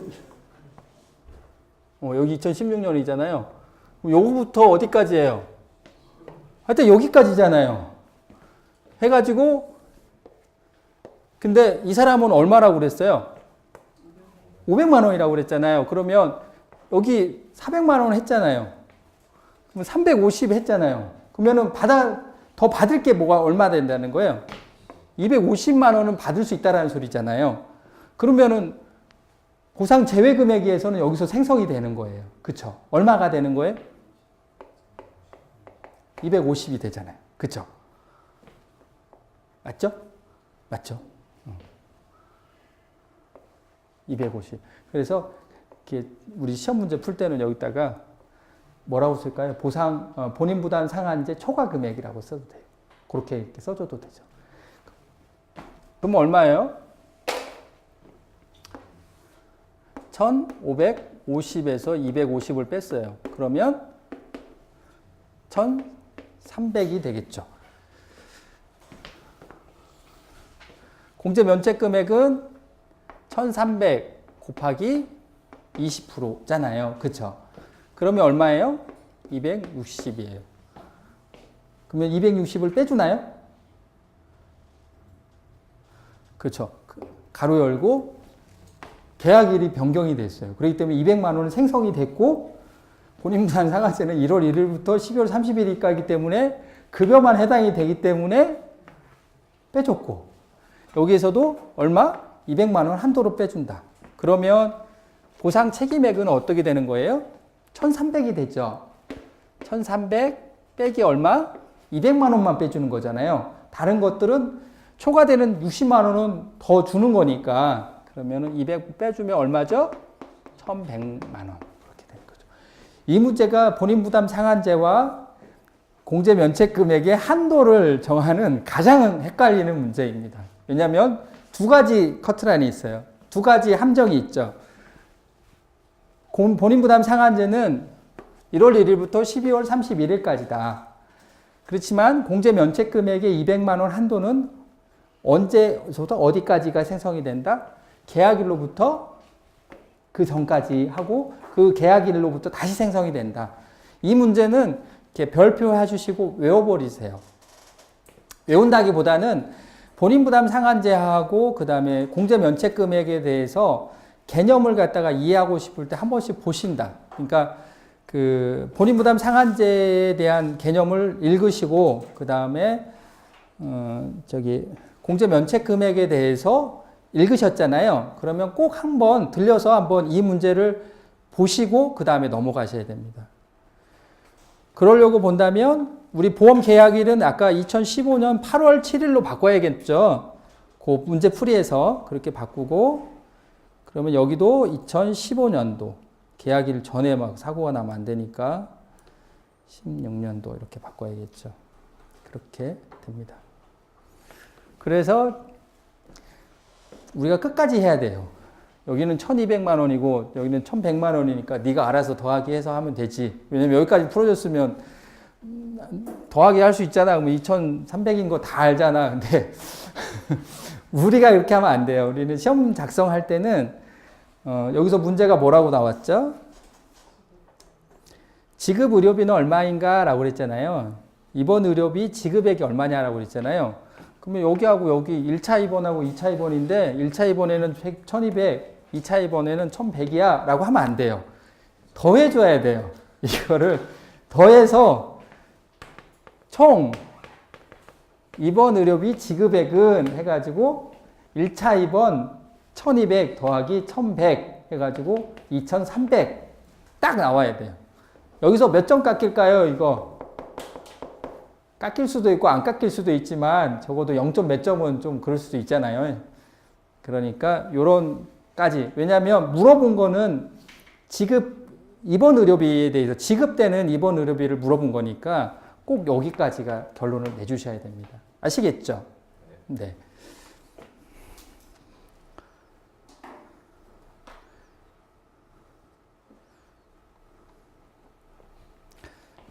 여기 2016년이잖아요. 요거부터 어디까지예요? 하여튼 여기까지잖아요. 해가지고 근데 이 사람은 얼마라고 그랬어요? 500만 원이라고 그랬잖아요. 그러면 여기 400만 원 했잖아요. 그럼 350 했잖아요. 그러면은 더 받을 게 얼마 된다는 거예요? 250만 원은 받을 수 있다라는 소리잖아요. 그러면은 보상 제외 금액에서는 여기서 생성이 되는 거예요. 그쵸? 얼마가 되는 거예요? 250이 되잖아요. 그쵸? 맞죠? 맞죠? 250. 그래서 우리 시험 문제 풀 때는 여기다가 뭐라고 쓸까요? 본인 부담 상한제 초과 금액이라고 써도 돼요. 그렇게 이렇게 써줘도 되죠. 그럼 얼마예요? 1550에서 250을 뺐어요. 그러면 1300이 되겠죠. 공제 면책 금액은 1300 곱하기 20%잖아요. 그쵸? 그러면 얼마예요? 260이에요. 그러면 260을 빼주나요? 그렇죠. 가로 열고 계약일이 변경이 됐어요. 그렇기 때문에 200만 원은 생성이 됐고 본인 부담 상한제는 1월 1일부터 12월 31일까지 때문에 급여만 해당이 되기 때문에 빼줬고 여기에서도 얼마? 200만 원 한도로 빼준다. 그러면 보상 책임액은 어떻게 되는 거예요? 1,300이 되죠. 1,300 빼기 얼마? 200만 원만 빼주는 거잖아요. 다른 것들은 초과되는 60만 원은 더 주는 거니까 그러면은 200 빼주면 얼마죠? 1,100만 원. 그렇게 되는 거죠. 이 문제가 본인 부담 상한제와 공제 면책 금액의 한도를 정하는 가장 헷갈리는 문제입니다. 왜냐하면 두 가지 커트라인이 있어요. 두 가지 함정이 있죠. 본인 부담 상한제는 1월 1일부터 12월 31일까지다. 그렇지만 공제 면책 금액의 200만 원 한도는 언제부터 어디까지가 생성이 된다? 계약일로부터 그 전까지 하고 그 계약일로부터 다시 생성이 된다. 이 문제는 이렇게 별표해 주시고 외워버리세요. 외운다기보다는 본인 부담 상한제하고 그 다음에 공제 면책 금액에 대해서 개념을 갖다가 이해하고 싶을 때 한 번씩 보신다. 그러니까 그 본인 부담 상한제에 대한 개념을 읽으시고 그 다음에 공제 면책 금액에 대해서 읽으셨잖아요. 그러면 꼭 한번 들려서 한번 이 문제를 보시고 그 다음에 넘어가셔야 됩니다. 그러려고 본다면 우리 보험 계약일은 아까 2015년 8월 7일로 바꿔야겠죠. 그 문제 풀이해서 그렇게 바꾸고 그러면 여기도 2015년도 계약일 전에 막 사고가 나면 안 되니까 16년도 이렇게 바꿔야겠죠. 그렇게 됩니다. 그래서 우리가 끝까지 해야 돼요. 여기는 1,200만 원이고 여기는 1,100만 원이니까 네가 알아서 더하기 해서 하면 되지. 왜냐면 여기까지 풀어줬으면 더하기 할 수 있잖아. 그러면 2,300인 거 다 알잖아. 근데 우리가 이렇게 하면 안 돼요. 우리는 시험 작성할 때는 여기서 문제가 뭐라고 나왔죠? 지급 의료비는 얼마인가 라고 그랬잖아요. 이번 의료비 지급액이 얼마냐라고 그랬잖아요. 그러면 여기하고 여기 1차 입원하고 2차 입원인데 1차 입원에는 1,200, 2차 입원에는 1,100이야 라고 하면 안 돼요. 더해줘야 돼요. 이거를 더해서 총 입원 의료비 지급액은 해가지고 1차 입원 1,200 더하기 1,100 해가지고 2,300 딱 나와야 돼요. 여기서 몇 점 깎일까요? 이거 깎일 수도 있고 안 깎일 수도 있지만 적어도 0점 몇 점은 좀 그럴 수도 있잖아요. 그러니까 요런까지. 왜냐하면 물어본 거는 입원 의료비에 대해서 지급되는 입원 의료비를 물어본 거니까 꼭 여기까지가 결론을 내주셔야 됩니다. 아시겠죠? 네.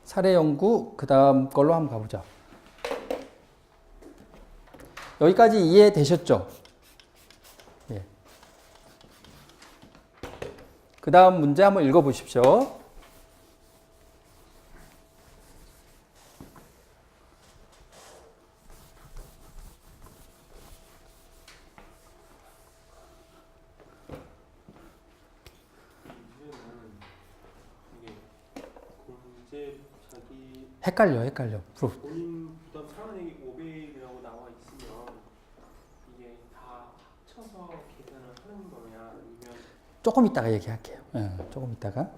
사례 연구 그 다음 걸로 한번 가보자. 여기까지 이해되셨죠? 예. 그 다음 문제 한번 읽어보십시오. 헷갈려. 본인 부담 상한액이 500이라고 나와 있으면 이게 다 합쳐서 계산을 하는 거냐 아니면 조금 이따가 얘기할게요. 조금 이따가.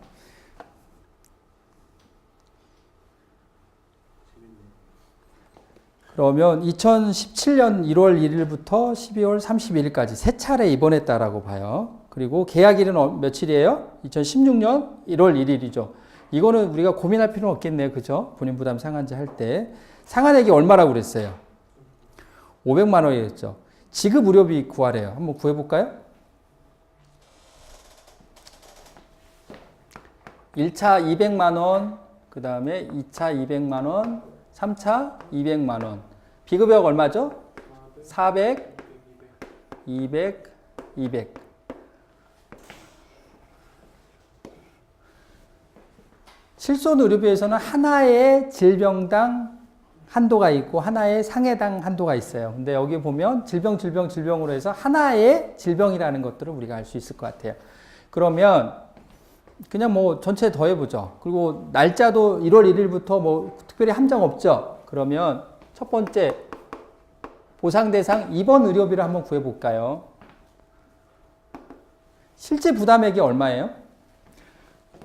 그러면 2017년 1월 1일부터 12월 31일까지 세 차례 입원했다라고 봐요. 그리고 계약일은 며칠이에요? 2016년 1월 1일이죠. 이거는 우리가 고민할 필요는 없겠네요. 그죠? 본인 부담 상한제 할 때. 상한액이 얼마라고 그랬어요? 500만 원이었죠. 지급 의료비 구하래요. 한번 구해볼까요? 1차 200만 원, 그 다음에 2차 200만 원, 3차 200만 원. 비급여가 얼마죠? 400, 200, 200. 실손 의료비에서는 하나의 질병당 한도가 있고 하나의 상해당 한도가 있어요. 근데 여기 보면 질병으로 해서 하나의 질병이라는 것들을 우리가 알 수 있을 것 같아요. 그러면 그냥 뭐 전체 더해보죠. 그리고 날짜도 1월 1일부터 뭐 특별히 함정 없죠. 그러면 첫 번째 보상 대상 입원 의료비를 한번 구해볼까요? 실제 부담액이 얼마예요?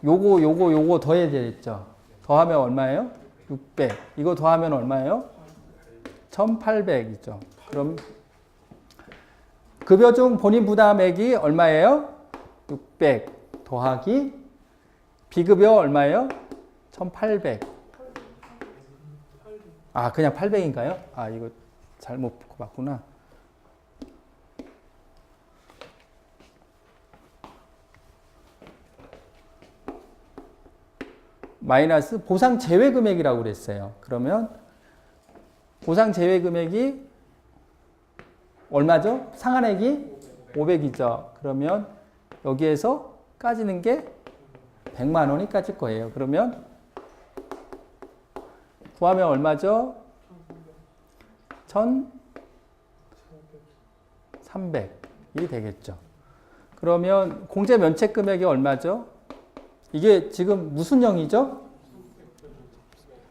요거 더해야 되겠죠. 더하면 얼마예요? 600. 이거 더하면 얼마예요? 1800이죠. 그럼 급여 중 본인 부담액이 얼마예요? 600 더하기 비급여 얼마예요? 1800. 아, 그냥 800인가요? 아, 이거 잘못 봤구나. 마이너스 보상 제외 금액이라고 그랬어요. 그러면 보상 제외 금액이 얼마죠? 상한액이 500이죠. 그러면 여기에서 까지는 게 100만 원이 까질 거예요. 그러면 구하면 얼마죠? 1,300이 되겠죠. 그러면 공제 면책 금액이 얼마죠? 이게 지금 무슨 형이죠?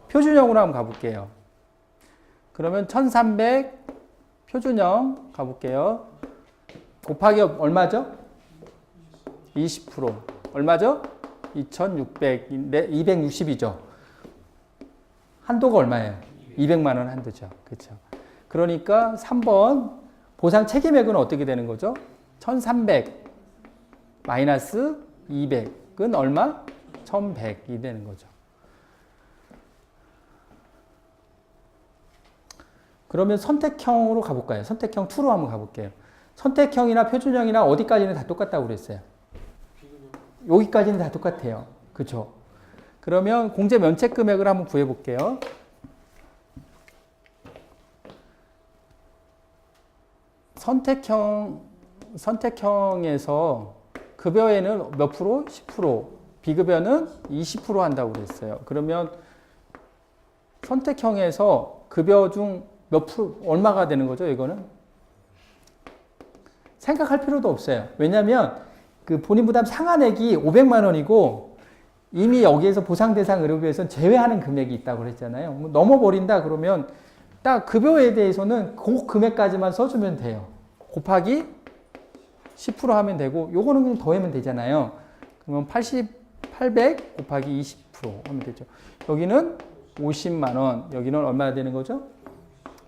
표준형으로 한번 가볼게요. 그러면 1300 표준형 가볼게요. 곱하기 얼마죠? 20%. 얼마죠? 2600인데 260이죠. 한도가 얼마예요? 200만 원 한도죠. 그렇죠. 그러니까 3번 보상 책임액은 어떻게 되는 거죠? 1300 마이너스 200은 얼마? 1100이 되는 거죠. 그러면 선택형으로 가볼까요? 선택형 2로 한번 가볼게요. 선택형이나 표준형이나 어디까지는 다 똑같다고 그랬어요? 여기까지는 다 똑같아요. 그렇죠? 그러면 공제 면책 금액을 한번 구해 볼게요. 선택형에서 급여에는 몇 프로? 10%. 비급여는 20% 한다고 그랬어요. 그러면 선택형에서 급여 중 몇 프로, 얼마가 되는 거죠, 이거는? 생각할 필요도 없어요. 왜냐면 그 본인 부담 상한액이 500만 원이고 이미 여기에서 보상 대상 의료비에서는 제외하는 금액이 있다고 그랬잖아요. 뭐 넘어버린다 그러면 딱 급여에 대해서는 그 금액까지만 써주면 돼요. 곱하기 10% 하면 되고 요거는 그냥 더하면 되잖아요. 그러면 800 곱하기 20% 하면 되죠. 여기는 50만 원, 여기는 얼마나 되는 거죠?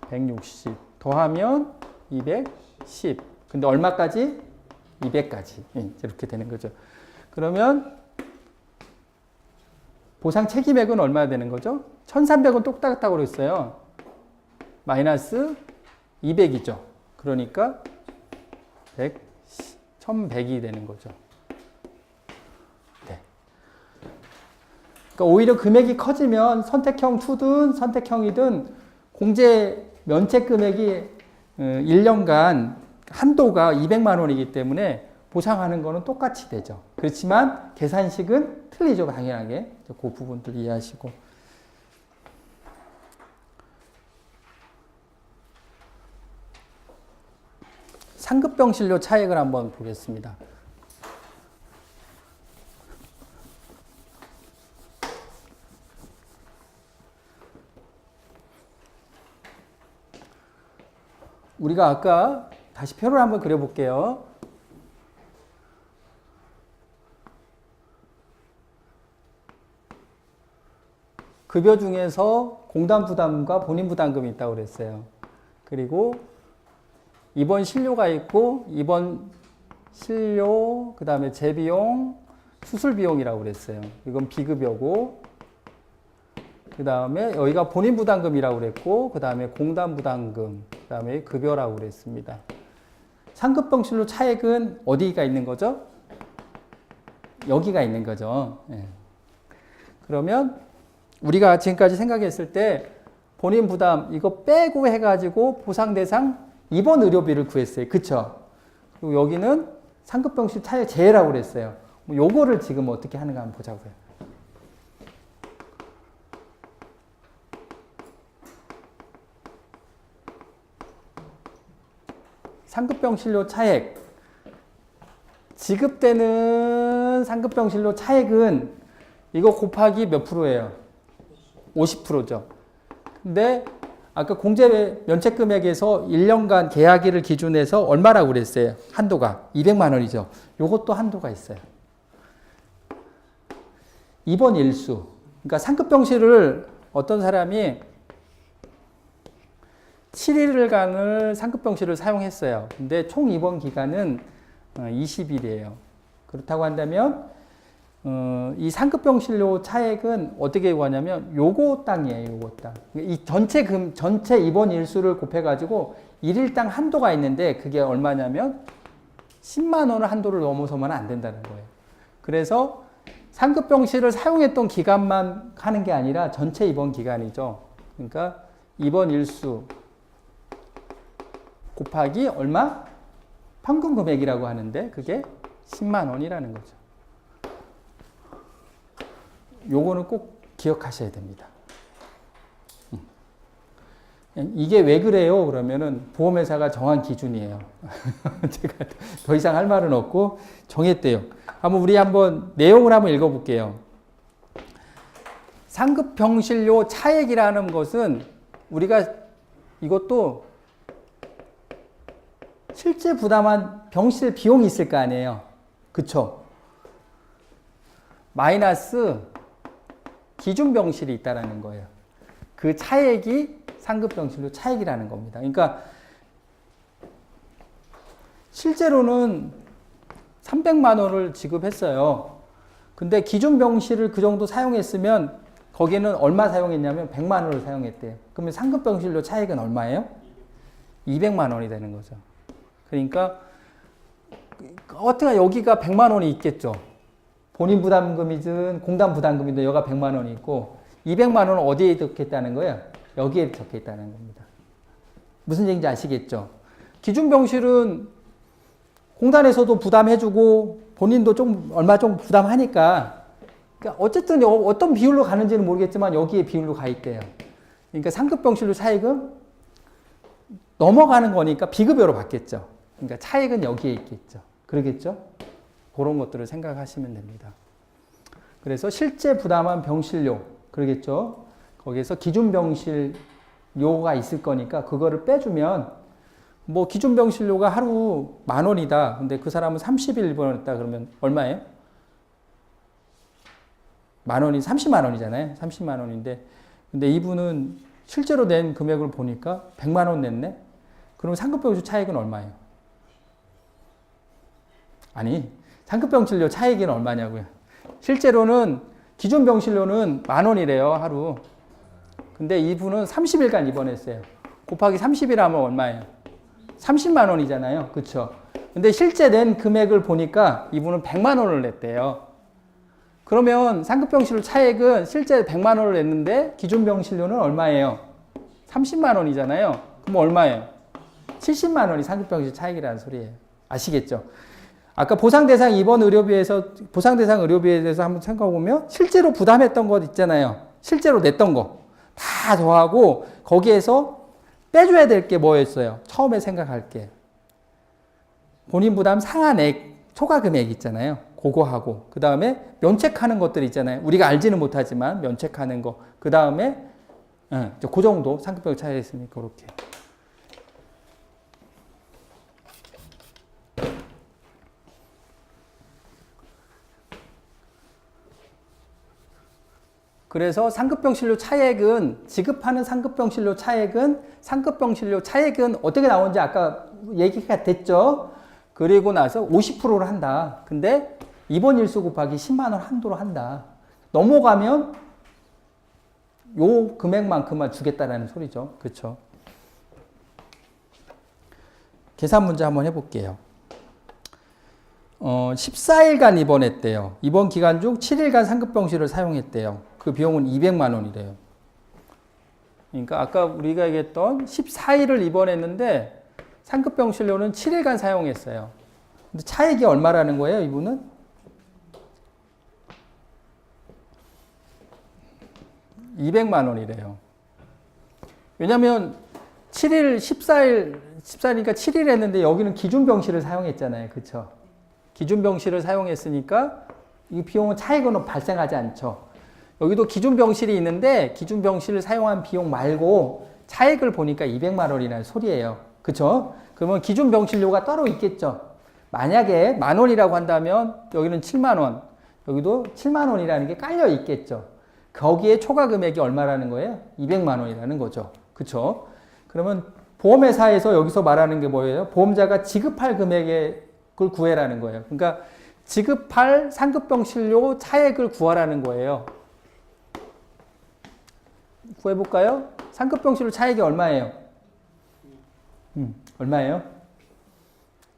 160 더하면 210. 근데 얼마까지? 200까지. 이렇게 되는 거죠. 그러면 보상 책임액은 얼마나 되는 거죠? 1300은 똑같다고 그랬어요. 마이너스 200이죠. 그러니까 1100이 되는 거죠. 네. 그러니까 오히려 금액이 커지면 선택형 2든 선택형이든 공제 면책 금액이 1년간 한도가 200만 원이기 때문에 보상하는 거는 똑같이 되죠. 그렇지만 계산식은 틀리죠, 당연하게. 그 부분들 이해하시고. 상급병 진료 차액을 한번 보겠습니다. 우리가 아까 다시 표를 한번 그려볼게요. 급여 중에서 공단 부담과 본인 부담금이 있다고 그랬어요. 그리고 입원 신료가 있고 입원 신료, 그 다음에 재비용, 수술 비용이라고 그랬어요. 이건 비급여고, 그 다음에 여기가 본인 부담금이라고 그랬고, 그 다음에 공단 부담금, 그 다음에 급여라고 그랬습니다. 상급병 진료 차액은 어디가 있는 거죠? 여기가 있는 거죠. 네. 그러면 우리가 지금까지 생각했을 때 본인 부담 이거 빼고 해가지고 보상 대상 입원 의료비를 구했어요. 그쵸? 그리고 여기는 상급병 진료 차액 제외라고 그랬어요. 요거를 지금 어떻게 하는가 한번 보자고요. 상급병 진료 차액. 지급되는 상급병 진료 차액은 이거 곱하기 몇 프로예요? 50%죠. 근데 아까 공제 면책 금액에서 1년간 계약일을 기준해서 얼마라고 그랬어요? 한도가 200만 원이죠. 요것도 한도가 있어요. 입원 일수. 그러니까 상급 병실을 어떤 사람이 7일간을 상급 병실을 사용했어요. 근데 총 입원 기간은 20일이에요. 그렇다고 한다면 이 상급 병실료 차액은 어떻게 구하냐면 요거 땅이에요. 요거 땅. 이 전체 입원 일수를 곱해 가지고 1일당 한도가 있는데 그게 얼마냐면 10만 원을 한도를 넘어서면 안 된다는 거예요. 그래서 상급 병실을 사용했던 기간만 하는 게 아니라 전체 입원 기간이죠. 그러니까 입원 일수 곱하기 얼마? 평균 금액이라고 하는데 그게 10만 원이라는 거죠. 요거는 꼭 기억하셔야 됩니다. 이게 왜 그래요? 그러면은 보험회사가 정한 기준이에요. 제가 더 이상 할 말은 없고 정했대요. 우리 한번 내용을 한번 읽어볼게요. 상급 병실료 차액이라는 것은 우리가 이것도 실제 부담한 병실 비용이 있을 거 아니에요. 그쵸? 마이너스 기준 병실이 있다라는 거예요. 그 차액이 상급 병실료 차액이라는 겁니다. 그러니까 실제로는 300만 원을 지급했어요. 근데 기준 병실을 그 정도 사용했으면 거기는 얼마 사용했냐면 100만 원을 사용했대요. 그러면 상급 병실료 차액은 얼마예요? 200만 원이 되는 거죠. 그러니까 어떻게 여기가 100만 원이 있겠죠. 본인 부담금이든 공단 부담금이든 여가 100만 원이 있고 200만 원은 어디에 적혀있다는 거예요? 여기에 적혀있다는 겁니다. 무슨 얘기인지 아시겠죠? 기준 병실은 공단에서도 부담해주고 본인도 좀 얼마 좀 부담하니까 그러니까 어쨌든 어떤 비율로 가는지는 모르겠지만 여기에 비율로 가 있대요. 그러니까 상급 병실료 차액은 넘어가는 거니까 비급여로 받겠죠. 그러니까 차액은 여기에 있겠죠. 그러겠죠? 그런 것들을 생각하시면 됩니다. 그래서 실제 부담한 병실료, 그러겠죠? 거기에서 기준 병실료가 있을 거니까 그거를 빼주면 뭐 기준 병실료가 하루 10,000원이다. 근데 그 사람은 30일 입원했다 그러면 얼마예요? 10,000원이 30만 원이잖아요. 30만 원인데 근데 이분은 실제로 낸 금액을 보니까 100만 원 냈네? 그러면 상급 병실 차액은 얼마예요? 아니, 상급 병실료 차액은 얼마냐고요. 실제로는 기준 병실료는 10,000원이래요, 하루. 근데 이분은 30일간 입원했어요. 곱하기 30일 하면 얼마예요? 30만 원이잖아요. 그쵸? 근데 실제 낸 금액을 보니까 이분은 100만 원을 냈대요. 그러면 상급 병실료 차액은 실제 100만 원을 냈는데 기준 병실료는 얼마예요? 30만 원이잖아요. 그럼 얼마예요? 70만 원이 상급 병실 차액이라는 소리예요. 아시겠죠? 아까 보상대상 입원 의료비에서 보상대상 의료비에 대해서 한번 생각해 보면 실제로 부담했던 것 있잖아요. 실제로 냈던 거 다 더하고 거기에서 빼줘야 될 게 뭐였어요? 처음에 생각할 게 본인 부담 상한액 초과 금액 있잖아요. 그거 하고 그 다음에 면책하는 것들 있잖아요. 우리가 알지는 못하지만 면책하는 거. 그 다음에 그 정도 상급병 차이가 있으니까 그렇게. 그래서 상급병실료 차액은 지급하는 상급병실료 차액은 어떻게 나오는지 아까 얘기가 됐죠. 그리고 나서 50%를 한다. 근데 입원 일수 곱하기 10만 원 한도로 한다. 넘어가면 요 금액만큼만 주겠다라는 소리죠. 그렇죠? 계산 문제 한번 해볼게요. 14일간 입원했대요. 입원 기간 중 7일간 상급병실을 사용했대요. 그 비용은 200만 원이래요. 그러니까 아까 우리가 얘기했던 14일을 입원했는데 상급병실료는 7일간 사용했어요. 근데 차액이 얼마라는 거예요, 이분은? (200만 원이래요) 왜냐면 7일, 14일이니까 7일 했는데 여기는 기준병실을 사용했잖아요. 그쵸? 기준병실을 사용했으니까 이 비용은 차액은 발생하지 않죠. 여기도 기준병실이 있는데 기준병실을 사용한 비용 말고 차액을 보니까 200만 원이라는 소리예요. 그쵸? 그러면 기준 병실료가 따로 있겠죠. 만약에 10,000원이라고 한다면 여기는 7만 원, 여기도 7만 원이라는 게 깔려 있겠죠. 거기에 초과 금액이 얼마라는 거예요? 200만 원이라는 거죠. 그쵸? 그러면 보험회사에서 여기서 말하는 게 뭐예요? 보험자가 지급할 금액을 구해라는 거예요. 그러니까 지급할 상급병실료 차액을 구하라는 거예요. 구해볼까요? 상급병실료 차액이 얼마예요? 얼마예요?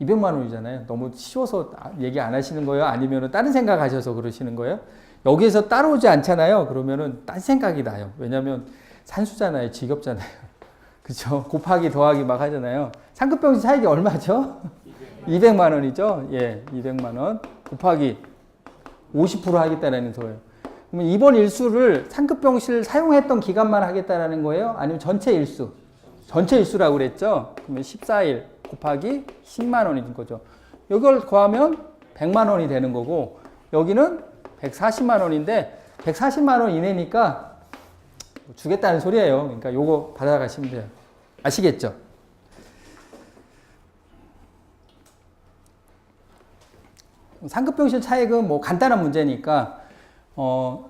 200만 원이잖아요. 너무 쉬워서 얘기 안 하시는 거예요? 아니면 다른 생각 하셔서 그러시는 거예요? 여기에서 따라오지 않잖아요. 그러면은 딴 생각이 나요. 왜냐면 산수잖아요. 지겹잖아요. 그쵸? 곱하기 더하기 막 하잖아요. 상급병실 차익이 얼마죠? 200만 원이죠? 예, 200만 원. 곱하기 50% 하겠다라는 거예요. 그러면 이번 일수를 상급병실 사용했던 기간만 하겠다라는 거예요? 아니면 전체 일수? 전체 일수라고 그랬죠? 그러면 14일 곱하기 10만 원인 거죠. 이걸 더하면 100만 원이 되는 거고, 여기는 140만 원인데, 140만 원 이내니까 주겠다는 소리예요. 그러니까 요거 받아가시면 돼요. 아시겠죠? 상급병실 차액은 뭐 간단한 문제니까,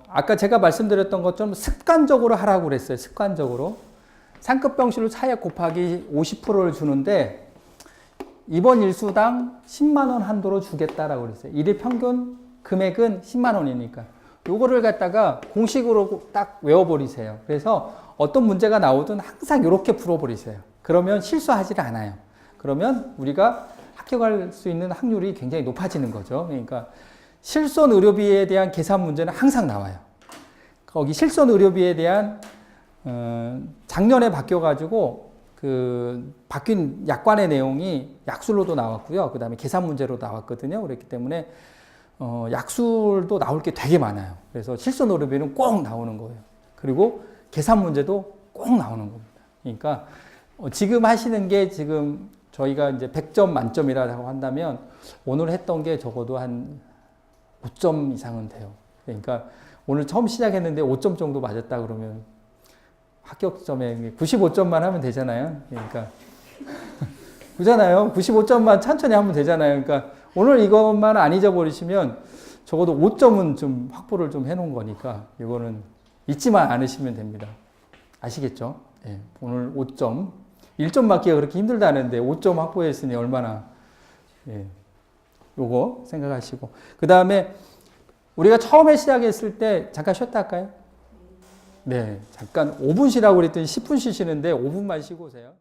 아까 제가 말씀드렸던 것처럼 습관적으로 하라고 그랬어요. 습관적으로. 상급병실로 차액 곱하기 50%를 주는데, 이번 일수당 10만 원 한도로 주겠다라고 그랬어요. 일일 평균 금액은 10만 원이니까. 요거를 갖다가 공식으로 딱 외워버리세요. 그래서 어떤 문제가 나오든 항상 이렇게 풀어버리세요. 그러면 실수하지 않아요. 그러면 우리가 합격할 수 있는 확률이 굉장히 높아지는 거죠. 그러니까 실손 의료비에 대한 계산 문제는 항상 나와요. 거기 실손 의료비에 대한 작년에 바뀌어가지고 그 바뀐 약관의 내용이 약술로도 나왔고요. 그 다음에 계산 문제로 나왔거든요. 그렇기 때문에 약술도 나올 게 되게 많아요. 그래서 실손 의료비는 꼭 나오는 거예요. 그리고 계산 문제도 꼭 나오는 겁니다. 그러니까 지금 하시는 게 지금 저희가 이제 100점 만점이라고 한다면 오늘 했던 게 적어도 한 5점 이상은 돼요. 그러니까 오늘 처음 시작했는데 5점 정도 맞았다 그러면 합격점에 95점만 하면 되잖아요. 그러니까 그잖아요. 95점만 천천히 하면 되잖아요. 그러니까 오늘 이것만 안 잊어버리시면 적어도 5점은 좀 확보를 좀 해놓은 거니까 이거는 잊지만 않으시면 됩니다. 아시겠죠? 예, 오늘 5점. 1점 맞기가 그렇게 힘들다는데 5점 확보했으니 얼마나, 예, 요거 생각하시고. 그 다음에 우리가 처음에 시작했을 때 잠깐 쉬었다 할까요? 네, 잠깐 5분 쉬라고 그랬더니 10분 쉬시는데 5분만 쉬고 오세요.